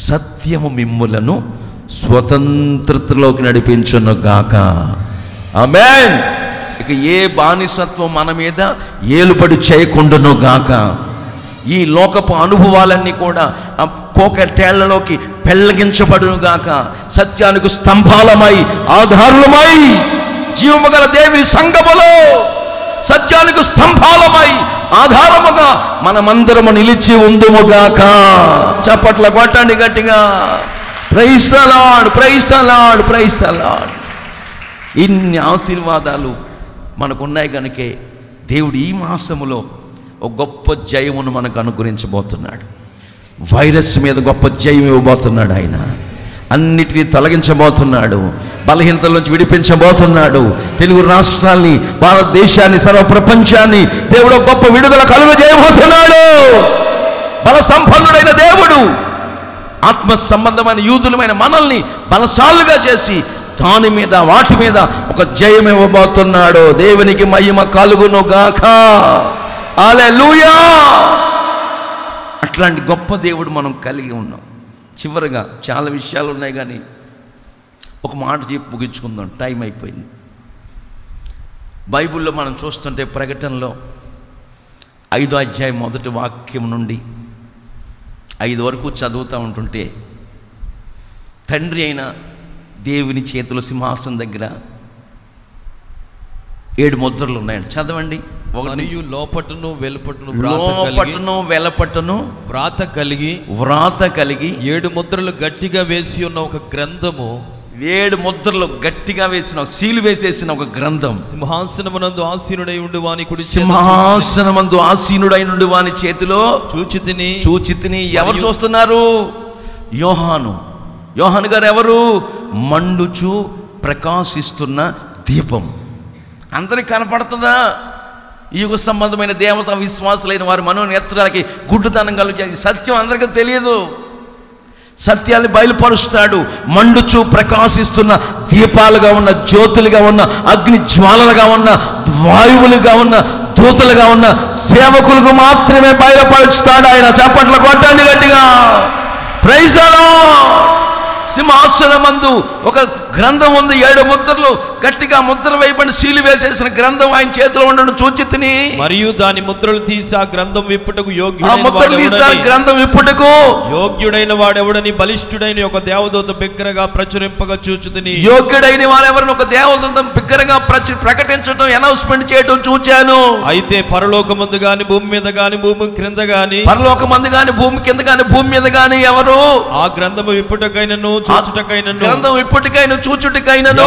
సత్యము మిమ్ములను స్వతంత్రతలోకి నడిపించును గాక. ఆమేన్. ఇక ఏ బానిసత్వం మన మీద ఏలుబడి చేయకుండాను గాక. ఈ లోకపు అనుభవాలన్నీ కూడా పోకెటేళ్లలోకి పెళ్లగించబడును గాక. సత్యానికి స్తంభాలమై ఆధారులమై జీవము గల దేవి సంగములో సత్యానికి స్తంభాలమై ఆధారముగా మనమందరము నిలిచి ఉందుముగాక. చప్పట్ల కొట్టండి గట్టిగా. Praise the lord, praise the lord, praise the lord. ఇన్ని ఆశీర్వాదాలు మనకున్నాయి కనుకే దేవుడు ఈ మాసములో ఒక గొప్ప జయమును మనకు అనుగ్రహించబోతున్నాడు. వైరస్ మీద గొప్ప జయం ఇవ్వబోతున్నాడు. ఆయన అన్నిటినీ తొలగించబోతున్నాడు. బలహీనతల నుంచి విడిపించబోతున్నాడు. తెలుగు రాష్ట్రాల్ని, భారతదేశాన్ని, సర్వ ప్రపంచాన్ని దేవుడు గొప్ప విడుదల కలుగజేయబోతున్నాడు. బల సంపన్నుడైన దేవుడు ఆత్మ సంబంధమైన యూదులమైన మనల్ని బలశాలుగా చేసి దాని మీద వాటి మీద ఒక జయం ఇవ్వబోతున్నాడు. దేవునికి మహిమ కలుగును గాక. హల్లెలూయా. అట్లాంటి గొప్ప దేవుడు మనం కలిగి ఉన్నాం. చివరిగా చాలా విషయాలు ఉన్నాయి కానీ ఒక మాట చెప్పి ముగించుకుందాం, టైం అయిపోయింది. బైబిల్లో మనం చూస్తుంటే ప్రకటనలో 5వ అధ్యాయం 1వ వాక్యం నుండి 5 వరకు చదువుతూ ఉంటుంటే తండ్రి అయిన దేవుని చేతుల సింహాసనం దగ్గర 7 ముద్రలు ఉన్నాయండి. చదవండి. మరియు లోపటను వెలుపటను వ్రాత కలిగి 7 ముద్రలు గట్టిగా వేసి ఉన్న ఒక గ్రంథము, 7 ముద్రలు గట్టిగా వేసిన సీలు వేసేసిన ఒక గ్రంథం సింహాసనమునందు ఆసీనుడై ఉండు వాని కుడి సింహాసనమందు ఆసీనుడై ఉండు వాని చేతిలో చూచితిని. ఎవరు చూస్తున్నారు? యోహాను గారు ఎవరు? మండుచు ప్రకాశిస్తున్న దీపం. అందరికి కనపడుతుందా? ఈ యుగ సంబంధమైన దేవత విశ్వాసులైన వారి మనోనేత్రాలకి గుడ్డుతనం కలుగుతుంది. సత్యం అందరికీ తెలియదు. సత్యాన్ని బయలుపరుస్తాడు. మండుచు ప్రకాశిస్తున్న దీపాలుగా ఉన్న, జ్యోతులుగా ఉన్న, అగ్ని జ్వాలలుగా ఉన్న, వాయువులుగా ఉన్న, దూతలుగా ఉన్న సేవకులకు మాత్రమే బయలుపరుస్తాడు ఆయన. చప్పట్లు కొట్టండి గట్టిగా. Praise the lord. సింహాసనమందు ఒక గ్రంథం ఉంది. 7 ముద్రలు గట్టిగా ముద్ర వేయబడి సీలు వేసేసిన గ్రంథం ఆయన చేతిలో ఉండడం చూచితిని. మరియు దాని ముద్రలు తీసి ఆ గ్రంథం విప్పుటకు యోగ్యుడైన వాడెవడని బలిష్ఠుడైన ఒక దేవదూత బిగ్గరగా ప్రచురింపగా చూచితిని. యోగ్యుడైన వాడెవరని ఒక దేవదూత బిగ్గరగా ప్రకటించడం, అనౌన్స్మెంట్ చేయడం చూచాను. అయితే పరలోకమందు గాని భూమి మీద గాని భూమి క్రింద గాని, పరలోకమందు గాని భూమి కింద గాని భూమి మీద గాని ఎవరు ఆ గ్రంథము విప్పుటకైనను చూచుటకైనను, గ్రంథం విప్పుటకైన చూచుటకైనను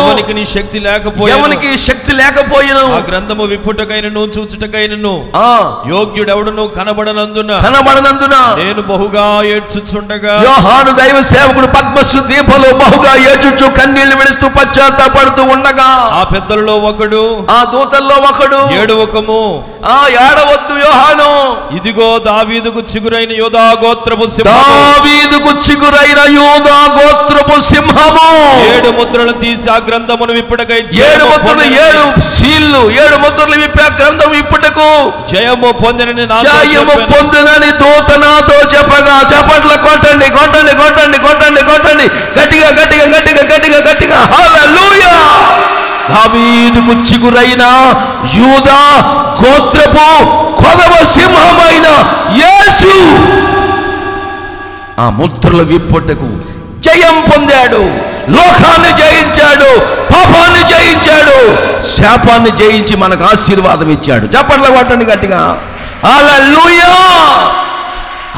ఎవనికి శక్తి లేకపోయిను, ఆ గ్రంథము విప్పుటకైనను చూచుటకైనను యోగ్యుడెవడును కనబడనందున నేను బహుగా ఏడ్చుచుండగా, యోహాను దైవ సేవకుడు పద్మసు దీపంలో బహుగా ఏడ్చుచు కన్నీళ్లు విడుస్తూ పశ్చాత్తాపడుతూ ఉండగా, ఆ పెద్దలలో ఒకడు, ఆ దూతల్లో ఒకడు ఏడవకము, ఏడవద్దు యోహాను, ఇదిగో దావీదుకు చిగురైన యూదా గోత్రపు సింహము 7 ముద్రలు తీసి ఆ గ్రంథమును విప్పుటకై 7 ముద్రలు 7 సీళ్లు 7 ముద్రలు విప్పి ఆ గ్రంథం విప్పుటకు జయము పొందినని దూత నాతో చెప్పగా. చప్పట్లు కొట్టండి కొట్టండి కొట్టండి కొట్టండి కొట్టండి గట్టిగా గట్టిగా గట్టిగా గట్టిగా గట్టిగా. హల్లెలూయా. దావీదుకు చిగురైన యూదా గోత్రపు కొదవ సింహమైన యేసు ఆ ముద్రలు విప్పుటకు జయం పొందాడు. లోకాన్ని జయించాడు, పాపాన్ని జయించాడు, శాపాన్ని జయించి మనకు ఆశీర్వాదం ఇచ్చాడు. చప్పట్లు కొట్టండి గట్టిగా. హల్లెలూయా.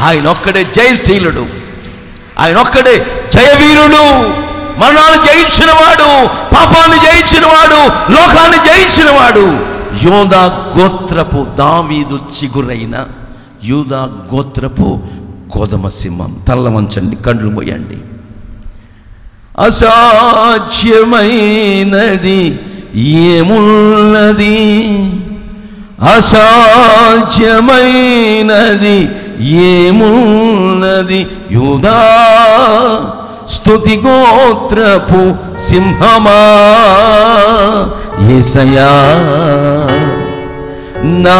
ఆయన ఒక్కడే జయశీలుడు, ఆయన ఒక్కడే జయవీరుడు. మరణాన్ని జయించిన వాడు, పాపాన్ని జయించిన వాడు, లోకాన్ని జయించిన వాడు. యూదా గోత్రపు దావీదు చిగురైన యూదా గోత్రపు కోదమ సింహం. తల్ల వంచండి, కళ్ళు మూయండి. అసాధ్యమైనది ఏమున్నది, అసాధ్యమైనది ఏమున్నది, యూదా స్తుతి గోత్రపు సింహమా యేసయ్యా. నా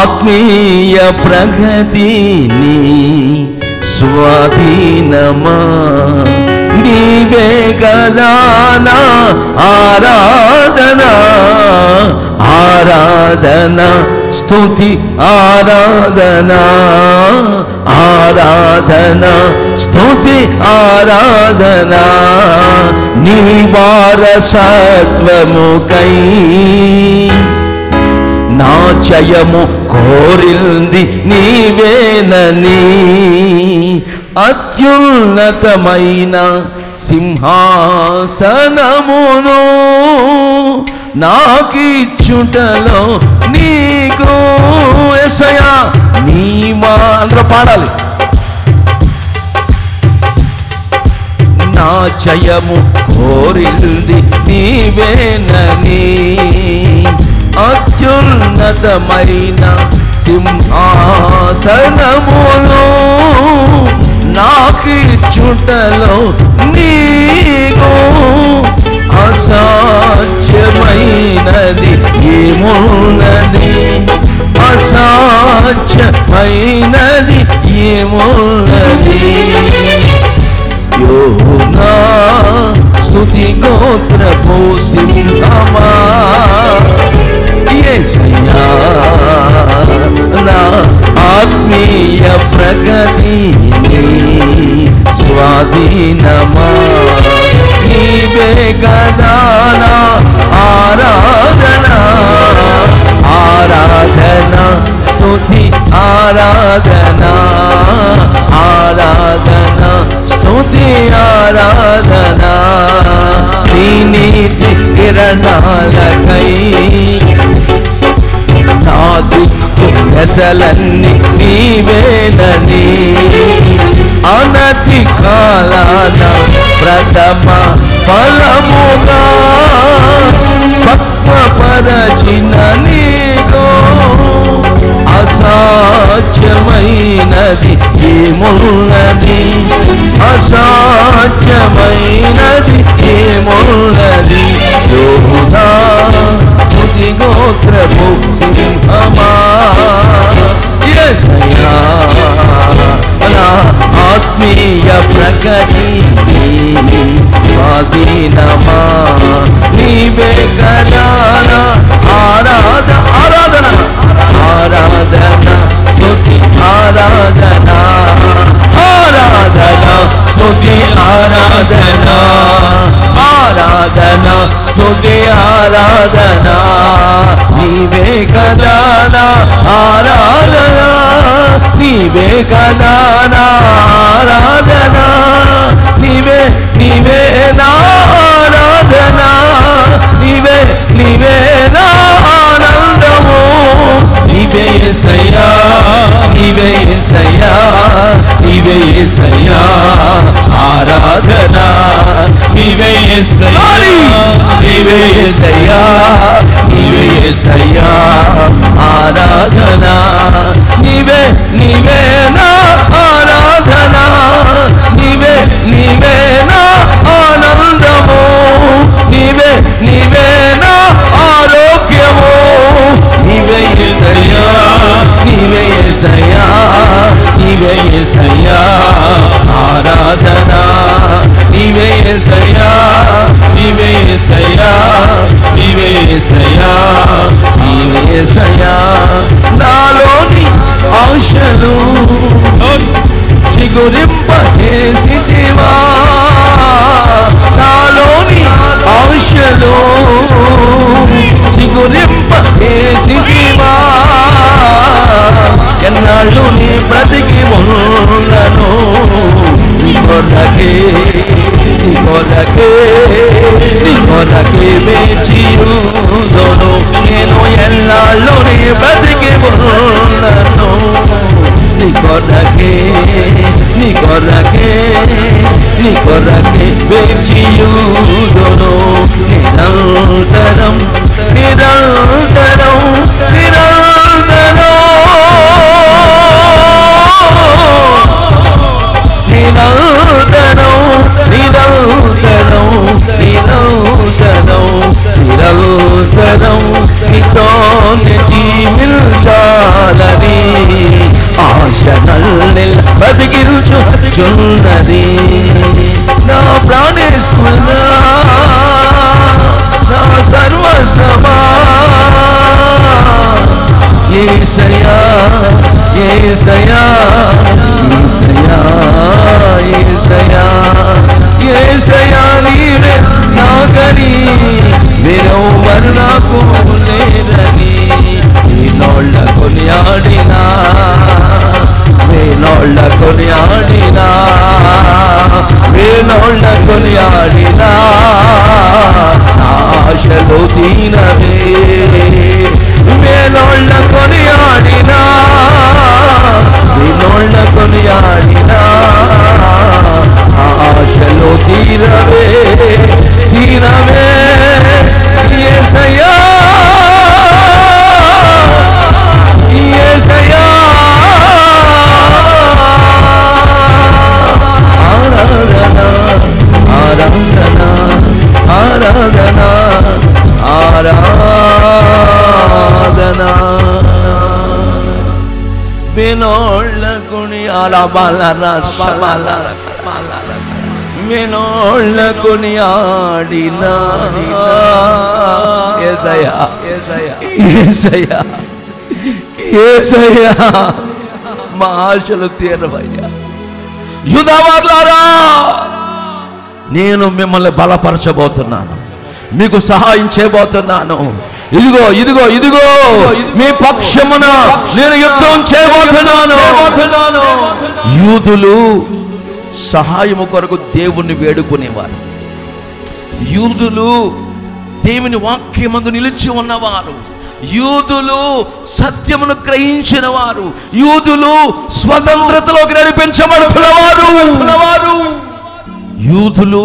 ఆత్మీయ ప్రగతిని స్వాధీనమా నీవే కదా నా ఆరాధన, ఆరాధన స్తుతి ఆరాధన, ఆరాధన స్తుతి ఆరాధన, నీ వారసత్వముకై నా జయము కోరింది నీవేనని, అత్యున్నతమైన సింహాసనమును నాకిచ్చుటలో నీకు యేసయ్యా నీ అందరూ పాడాలి. నా జయము కోరింది నీవేనని, అత్యున్నతమైన సింహాసనమును నాకిచ్చుటలో నీకు అసాధ్యమైనది ఏమున్నది, అసాధ్యమైనది ఏమున్నది. యోనా స్తుతి గోత్రపు సింహమా యేసయ్యా నా ఆత్మీయ ప్రగతి స్వాధీనమా, నీవే కదా నా ఆరాధన, ఆరాధన స్తుతి ఆరాధన, ఆరాధన స్తుతి ఆరాధన, నీ నీతి కిరణాలకై నా దిక్కు దశలన్నీ నీవేనని, అనతి కాలాన ప్రథమ ఫలముగా పక్వపరచిన నీకు అసాధ్యమైనది ఏమున్నది, అసాధ్యమైనది ఏమున్నది. యోధా స్తుతి గోత్రపు సింహమా యేసయ్యా నా ఆత్మీయ ప్రగతి స్వాధీనమా, నీవే కదా నా ఆరాధన, ఆరాధన ఆరాధన స్తుతి ఆరాధన, ఆరాధన స్తుతి ఆరాధన, ఆరాధన స్తుతి ఆరాధన, నీవే కదా నా ఆరాధన, నీవే కదా నా ఆరాధన, నీవే నీవే నా ఆరాధన, నీవే నీవే నా ఆనందము, నీవే యేసయ్యా, నీవే యేసయ్యా, నీవే యేసయ్యా ఆరాధన, నీవే యేసయ్యా, నీవే యేసయ్యా, నీవే యేసయ్యా ఆరాధన, నీవే నీవే నా ఆరాధన, నీవే నీవే నా ఆనందము, నీవే నీవే నా ఆరోగ్యము, నీవే యేసయ్యా, నీవే యేసయ్యా, నీవే యేసయ్యా ఆరాధన, నీవే యేసయ్యా, నీవే యేసయ్యా, నీవే యేసయ్యా, నీవే యేసయ్యా. నాలోని ఆశలు చిగురింపజేసితివా, నాలోని ఆశలు చిగురింపజేసితివా, ఎన్నాళ్ళు నీ బ్రతికి ఉన్నను, నీ కొరకే నీ కొరకే నీ కొరకే వేచియుందును, నేను ఎన్నాళ్ళు నీ బ్రతికి ఉన్నను, నీ కొరకే నీ కొరకే నీ కొరకే వేచియుందును, నిరంతరం నిరంతరం నిరంతరం నిరంతరం నిరంతరం నిరంతరం నిరంతరం నీతోనే జీవించాలని ఆశ నల్లి బతికిరుచున్నది, నా యేసయ్యా యేసయ్యా యేసయ్యా యేసయ్యా నీవే నాకని వేరెవ్వరు నాకు లేరని వేనోళ్ళ కొనియాడినా వేనోళ్ళ కొనియాడినా వేనోళ్ళ కొనియాడినా ఆశలు దీనవే వేనోళ్ళ కొనియాడినా వేనోళ్ళ కొనియాడినా ఆశలు తీరవే తీరవే యేసయ్యా యేసయ్యా ఆరాధన ఆరాధన ఆరాధన ఆరాధన వినోళ్ళ కొనియాల బాల వినోళ్ళ కొనియాడినా యేసయ్యా యేసయ్యా యేసయ్యా యేసయ్యా మా ఆశలు తీరవయ్యా. యూదావార్లారా, నేను మిమ్మల్ని బలపరచబోతున్నాను, మీకు సహాయం చేయబోతున్నాను. ఇదిగో ఇదిగో ఇదిగో మీ పక్షమున నేను యుద్ధం చేయబోతున్నాను. యూదులు సహాయము కొరకు దేవుణ్ణి వేడుకునేవారు. యూదులు దేవుని వాక్యమందు నిలిచి ఉన్నవారు. యూదులు సత్యమును గ్రహించిన వారు. యూదులు స్వతంత్రతలోకి నడిపించబడుతున్నవారు. యూదులు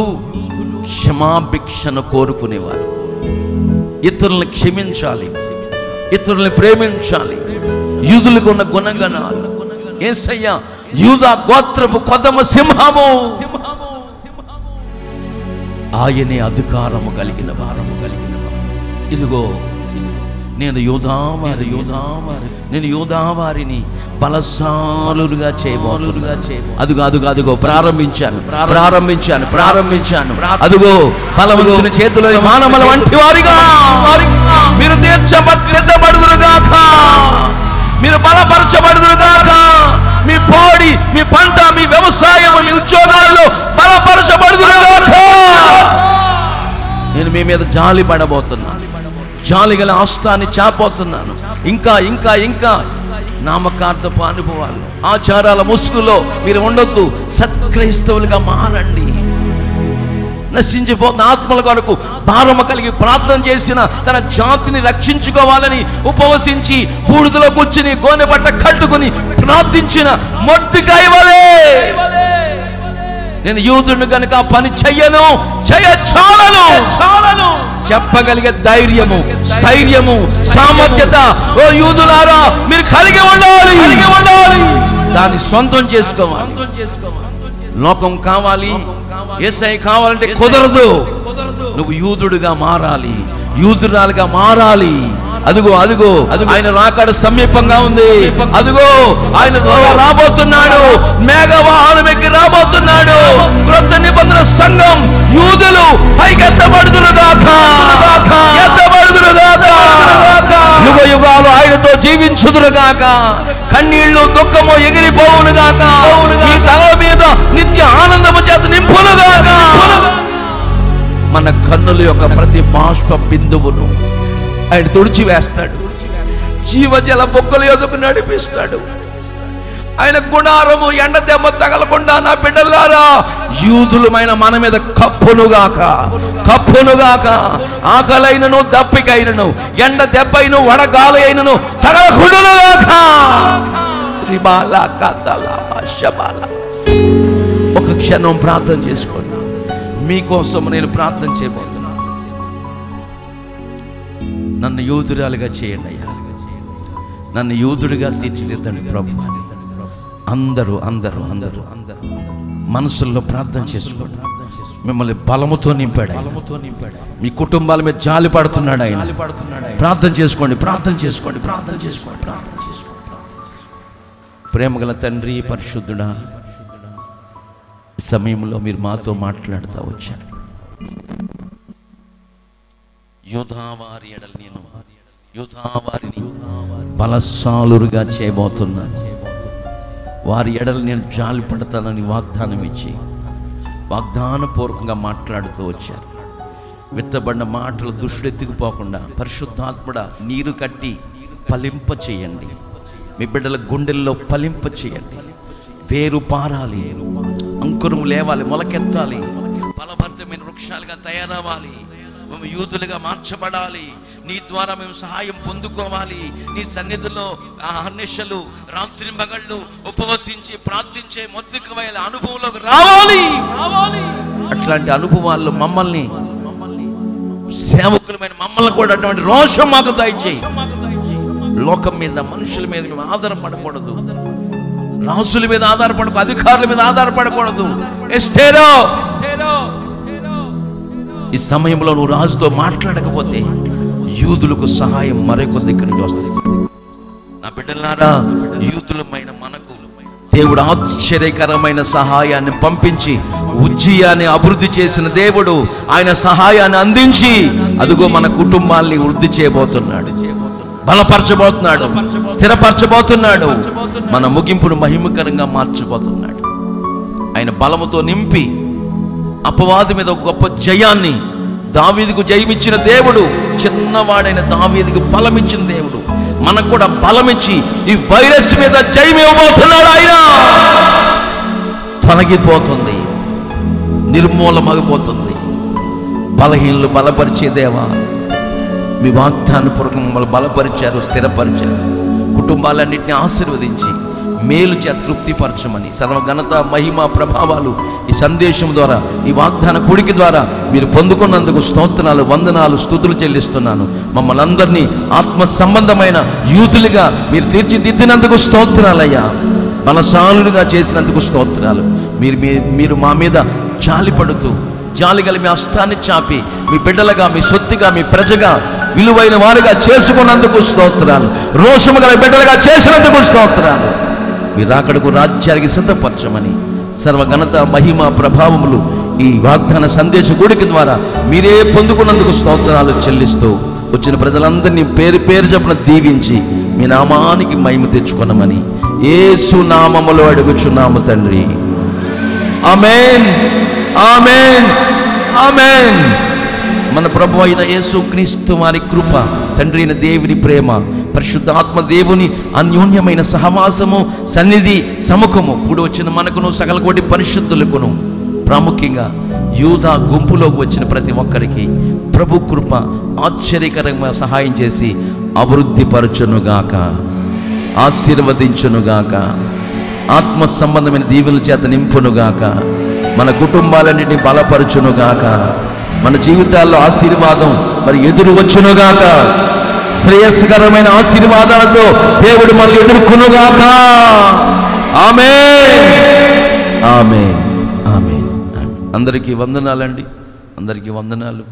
క్షమాభిక్షను కోరుకునేవారు. ఇతరులను క్షమించాలి, ఇతరులను ప్రేమించాలి. యూదులకు ఉన్న గుణగణాలు. యేసయ్య యూదా గోత్రపు కొదమ సింహము, ఆయనే అధికారము కలిగిన వారము. ఇదిగో నేను యూదావారిని బలశాలుగా చేయబోతున్నా. అదుగో ప్రారంభించాను. అదుగో బలవంతుని చేతిలో మానవుల వంటి వారిగా మీరు తీర్చబడుదురుగాక, మీరు బలపరచబడుదురుగాక. మీ పోడి, మీ పంట, మీ వ్యవసాయం, మీ ఉద్యోగాల్లో బలపరచబడుదురుగాక. నేను మీ మీద జాలి పడబోతున్నాను, జాలి గల హస్తాన్ని చాపోతున్నాను. ఇంకా ఇంకా ఇంకా నామకార్థపు అనుభవాలు, ఆచారాల ముసుగులో మీరు ఉండొద్దు. సత్క్రైస్తవులుగా మారండి. నశించిపోతున్న ఆత్మల కొరకు భారము కలిగి ప్రార్థన చేసిన తన జాతిని రక్షించుకోవాలని ఉపవసించి బూడిదలో కూర్చుని గోనె బట్ట కట్టుకుని ప్రార్థించిన మొర్దెకై వలె నేను యూదుడిని కనుక పని చెయ్యను, చాలను చెప్పగలిగే ధైర్యము, స్థైర్యము, సామర్థ్యత ఓ యూదులారా మీరు కలిగి ఉండాలి. దాన్ని సొంతం చేసుకోవాలి. లోకం కావాలి, యేసయ్య కావాలంటే కుదరదు. నువ్వు యూదుడుగా మారాలి, యూదురాలుగా మారాలి. అదుగో ఆయన రాకడ సమీపంగా ఉంది. అదుగో ఆయన రాబోతున్నాడు, మేఘవాహనం ఎక్కి రాబోతున్నాడు. క్రొత్త నిబంధన సంఘం యూదులు పైకెత్తబడుదురుగాక, యుగ యుగాలు ఆయనతో జీవించుదురుగాక. కన్నీళ్లు దుఃఖము ఎగిరిపోవునుగాక. ఈ తల మీద నిత్య ఆనందము చేత నింపునుగాక. మన కన్నుల యొక్క ప్రతి బాష్ప బిందువును ఆయన తుడిచివేస్తాడు. జీవజల బొక్కల యొద్దకు నడిపిస్తాడు. ఆయన గుడారము ఎండ దెబ్బ తగలకుండా నా బిడ్డలారా యూదులమైన మన మీద కప్పునుగాక. ఆకలైనను దప్పికైనను ఎండ దెబ్బైను వడగాలి అయినను తగలకుండునుగాక. ఒక క్షణం ప్రార్థన చేసుకోండి. మీకోసం నేను ప్రార్థన చేయబోతున్నాను. నన్ను యూదురాలుగా చేయండి అయ్యా, నన్ను యూదుడిగా తీర్చిదిద్దండి ప్రభు. అందరూ మనసుల్లో ప్రార్థన చేసుకోండి. మిమ్మల్ని బలముతో నింపాడు, మీ కుటుంబాల మీద జాలి పడుతున్నాడు ఆయన. ప్రార్థన చేసుకోండి. ప్రేమగల తండ్రి, పరిశుద్ధుడా, ఈ సమయంలో మీరు మాతో మాట్లాడుతూ వచ్చారు. యూదావారి ఎడల నేను యూదావారిని బలశాలురుగా చేయబోతున్నాను. వారి ఎడల నేను జాలి పడతానని వాగ్దానం ఇచ్చి వాగ్దానపూర్వకంగా మాట్లాడుతూ వచ్చారు. విత్తబడిన మాటలు దుష్టుడెత్తుకుపోకుండా పరిశుద్ధాత్ముడ నీరు కట్టి ఫలింప చేయండి. మీ బిడ్డల గుండెల్లో ఫలింప చేయండి. వేరు పారాలి, అంకురం లేవాలి, మొలకెత్తాలి, బలభరితమైన వృక్షాలుగా తయారవ్వాలి. మేము యూదులుగా మార్చబడాలి. నీ ద్వారా మేము సహాయం పొందుకోవాలి. నీ సన్నిధిలో అహర్నిశలు రాత్రి మగళ్ళు ఉపవసించి ప్రార్థించే మొత్తికమైన అనుభవంలోకి రావాలి. అట్లాంటి అనుభవాల్లో మమ్మల్ని, సేవకులమైన మమ్మల్ని కూడా అటువంటి రోషం మాకు దయచేయి. లోకం మీద, మనుషుల మీద మేము ఆధారపడకూడదు. రాజుల మీద ఆధారపడకూడదు, అధికారుల మీద ఆధారపడకూడదు. ఈ సమయంలో నువ్వు రాజుతో మాట్లాడకపోతే యూదులకు సహాయం మరొక దగ్గర నుంచి వస్తుంది. నా బిడ్డలారా, యూదులమైన మనకు దేవుడు ఆశ్చర్యకరమైన సహాయాన్ని పంపించి ఉజ్జియాని అభివృద్ధి చేసిన దేవుడు ఆయన సహాయాన్ని అందించి అదిగో మన కుటుంబాల్ని వృద్ధి చేయబోతున్నాడు, బలపరచబోతున్నాడు, స్థిరపరచబోతున్నాడు, మన ముగింపును మహిమకరంగా మార్చబోతున్నాడు. ఆయన బలముతో నింపి అపవాది మీద ఒక గొప్ప జయాన్ని, దావీదుకు జయమిచ్చిన దేవుడు చిన్నవాడైన దావీదుకు బలమిచ్చిన దేవుడు మనకు కూడా బలమిచ్చి ఈ వైరస్ మీద జయం ఇవ్వబోతున్నాడు. ఆయన తొలగిపోతుంది, నిర్మూలమగిపోతుంది. బలహీనలు బలపరిచే దేవా, మీ వాగ్దానపూర్వకం మమ్మల్ని బలపరిచారు, స్థిరపరిచారు. కుటుంబాలన్నింటినీ ఆశీర్వదించి మేలు చే తృప్తిపరచమని సర్వఘనత, మహిమ, ప్రభావాలు ఈ సందేశం ద్వారా, ఈ వాగ్దాన కూడిక ద్వారా మీరు పొందుకున్నందుకు స్తోత్రాలు, వందనాలు, స్తుతులు చెల్లిస్తున్నాను. మమ్మల్ని అందరినీ ఆత్మ సంబంధమైన యూతులుగా మీరు తీర్చిదిద్దినందుకు స్తోత్రాలయ్యా. బలశాలులుగా చేసినందుకు స్తోత్రాలు. మీరు మా మీద జాలి పడుతూ జాలిగల మీ హస్తాన్ని చాపి మీ బిడ్డలుగా, మీ సొత్తుగా, మీ ప్రజగా, విలువైన వారుగా చేసుకున్నందుకు స్తోత్రాలు. రోషము గల బిడ్డలుగా చేసినందుకు స్తోత్రాలు. మీరు అక్కడకు రాజ్యానికి సిద్ధపరచమని సర్వఘనత, మహిమ, ప్రభావములు ఈ వాగ్దాన సందేశ కూడిక ద్వారా మీరే పొందుకున్నందుకు స్తోత్రాలు చెల్లిస్తూ వచ్చిన ప్రజలందరినీ పేరు పేరు చొప్పున దీవించి మీ నామానికి మహిమ తెచ్చుకొనమని యేసు నామములో అడుగుచున్నాము తండ్రి. ఆమేన్, ఆమేన్, ఆమేన్. మన ప్రభు అయిన యేసు క్రీస్తు వారి కృప, తండ్రి అయిన దేవుని ప్రేమ, పరిశుద్ధాత్మ దేవుని అన్యోన్యమైన సహవాసము, సన్నిధి, సముఖము కూడి వచ్చిన మనకును సకల కోటి పరిశుద్ధులకును, ప్రాముఖ్యంగా యూదా గుంపులోకి వచ్చిన ప్రతి ఒక్కరికి ప్రభు కృప ఆశ్చర్యకరంగా సహాయం చేసి అభివృద్ధి పరచునుగాక, ఆశీర్వదించునుగాక, ఆత్మ సంబంధమైన దీవెనల చేత నింపునుగాక, మన కుటుంబాలన్నింటినీ బలపరచునుగాక, మన జీవితాల్లో ఆశీర్వాదం మరి ఎదురు వచ్చునుగాక, శ్రేయస్కరమైన ఆశీర్వాదాలతో దేవుడు మనల్ని ఎదుర్కొనుగాక. ఆమేన్, ఆమేన్, ఆమేన్. అందరికీ వందనాలండి, అందరికీ వందనాలు.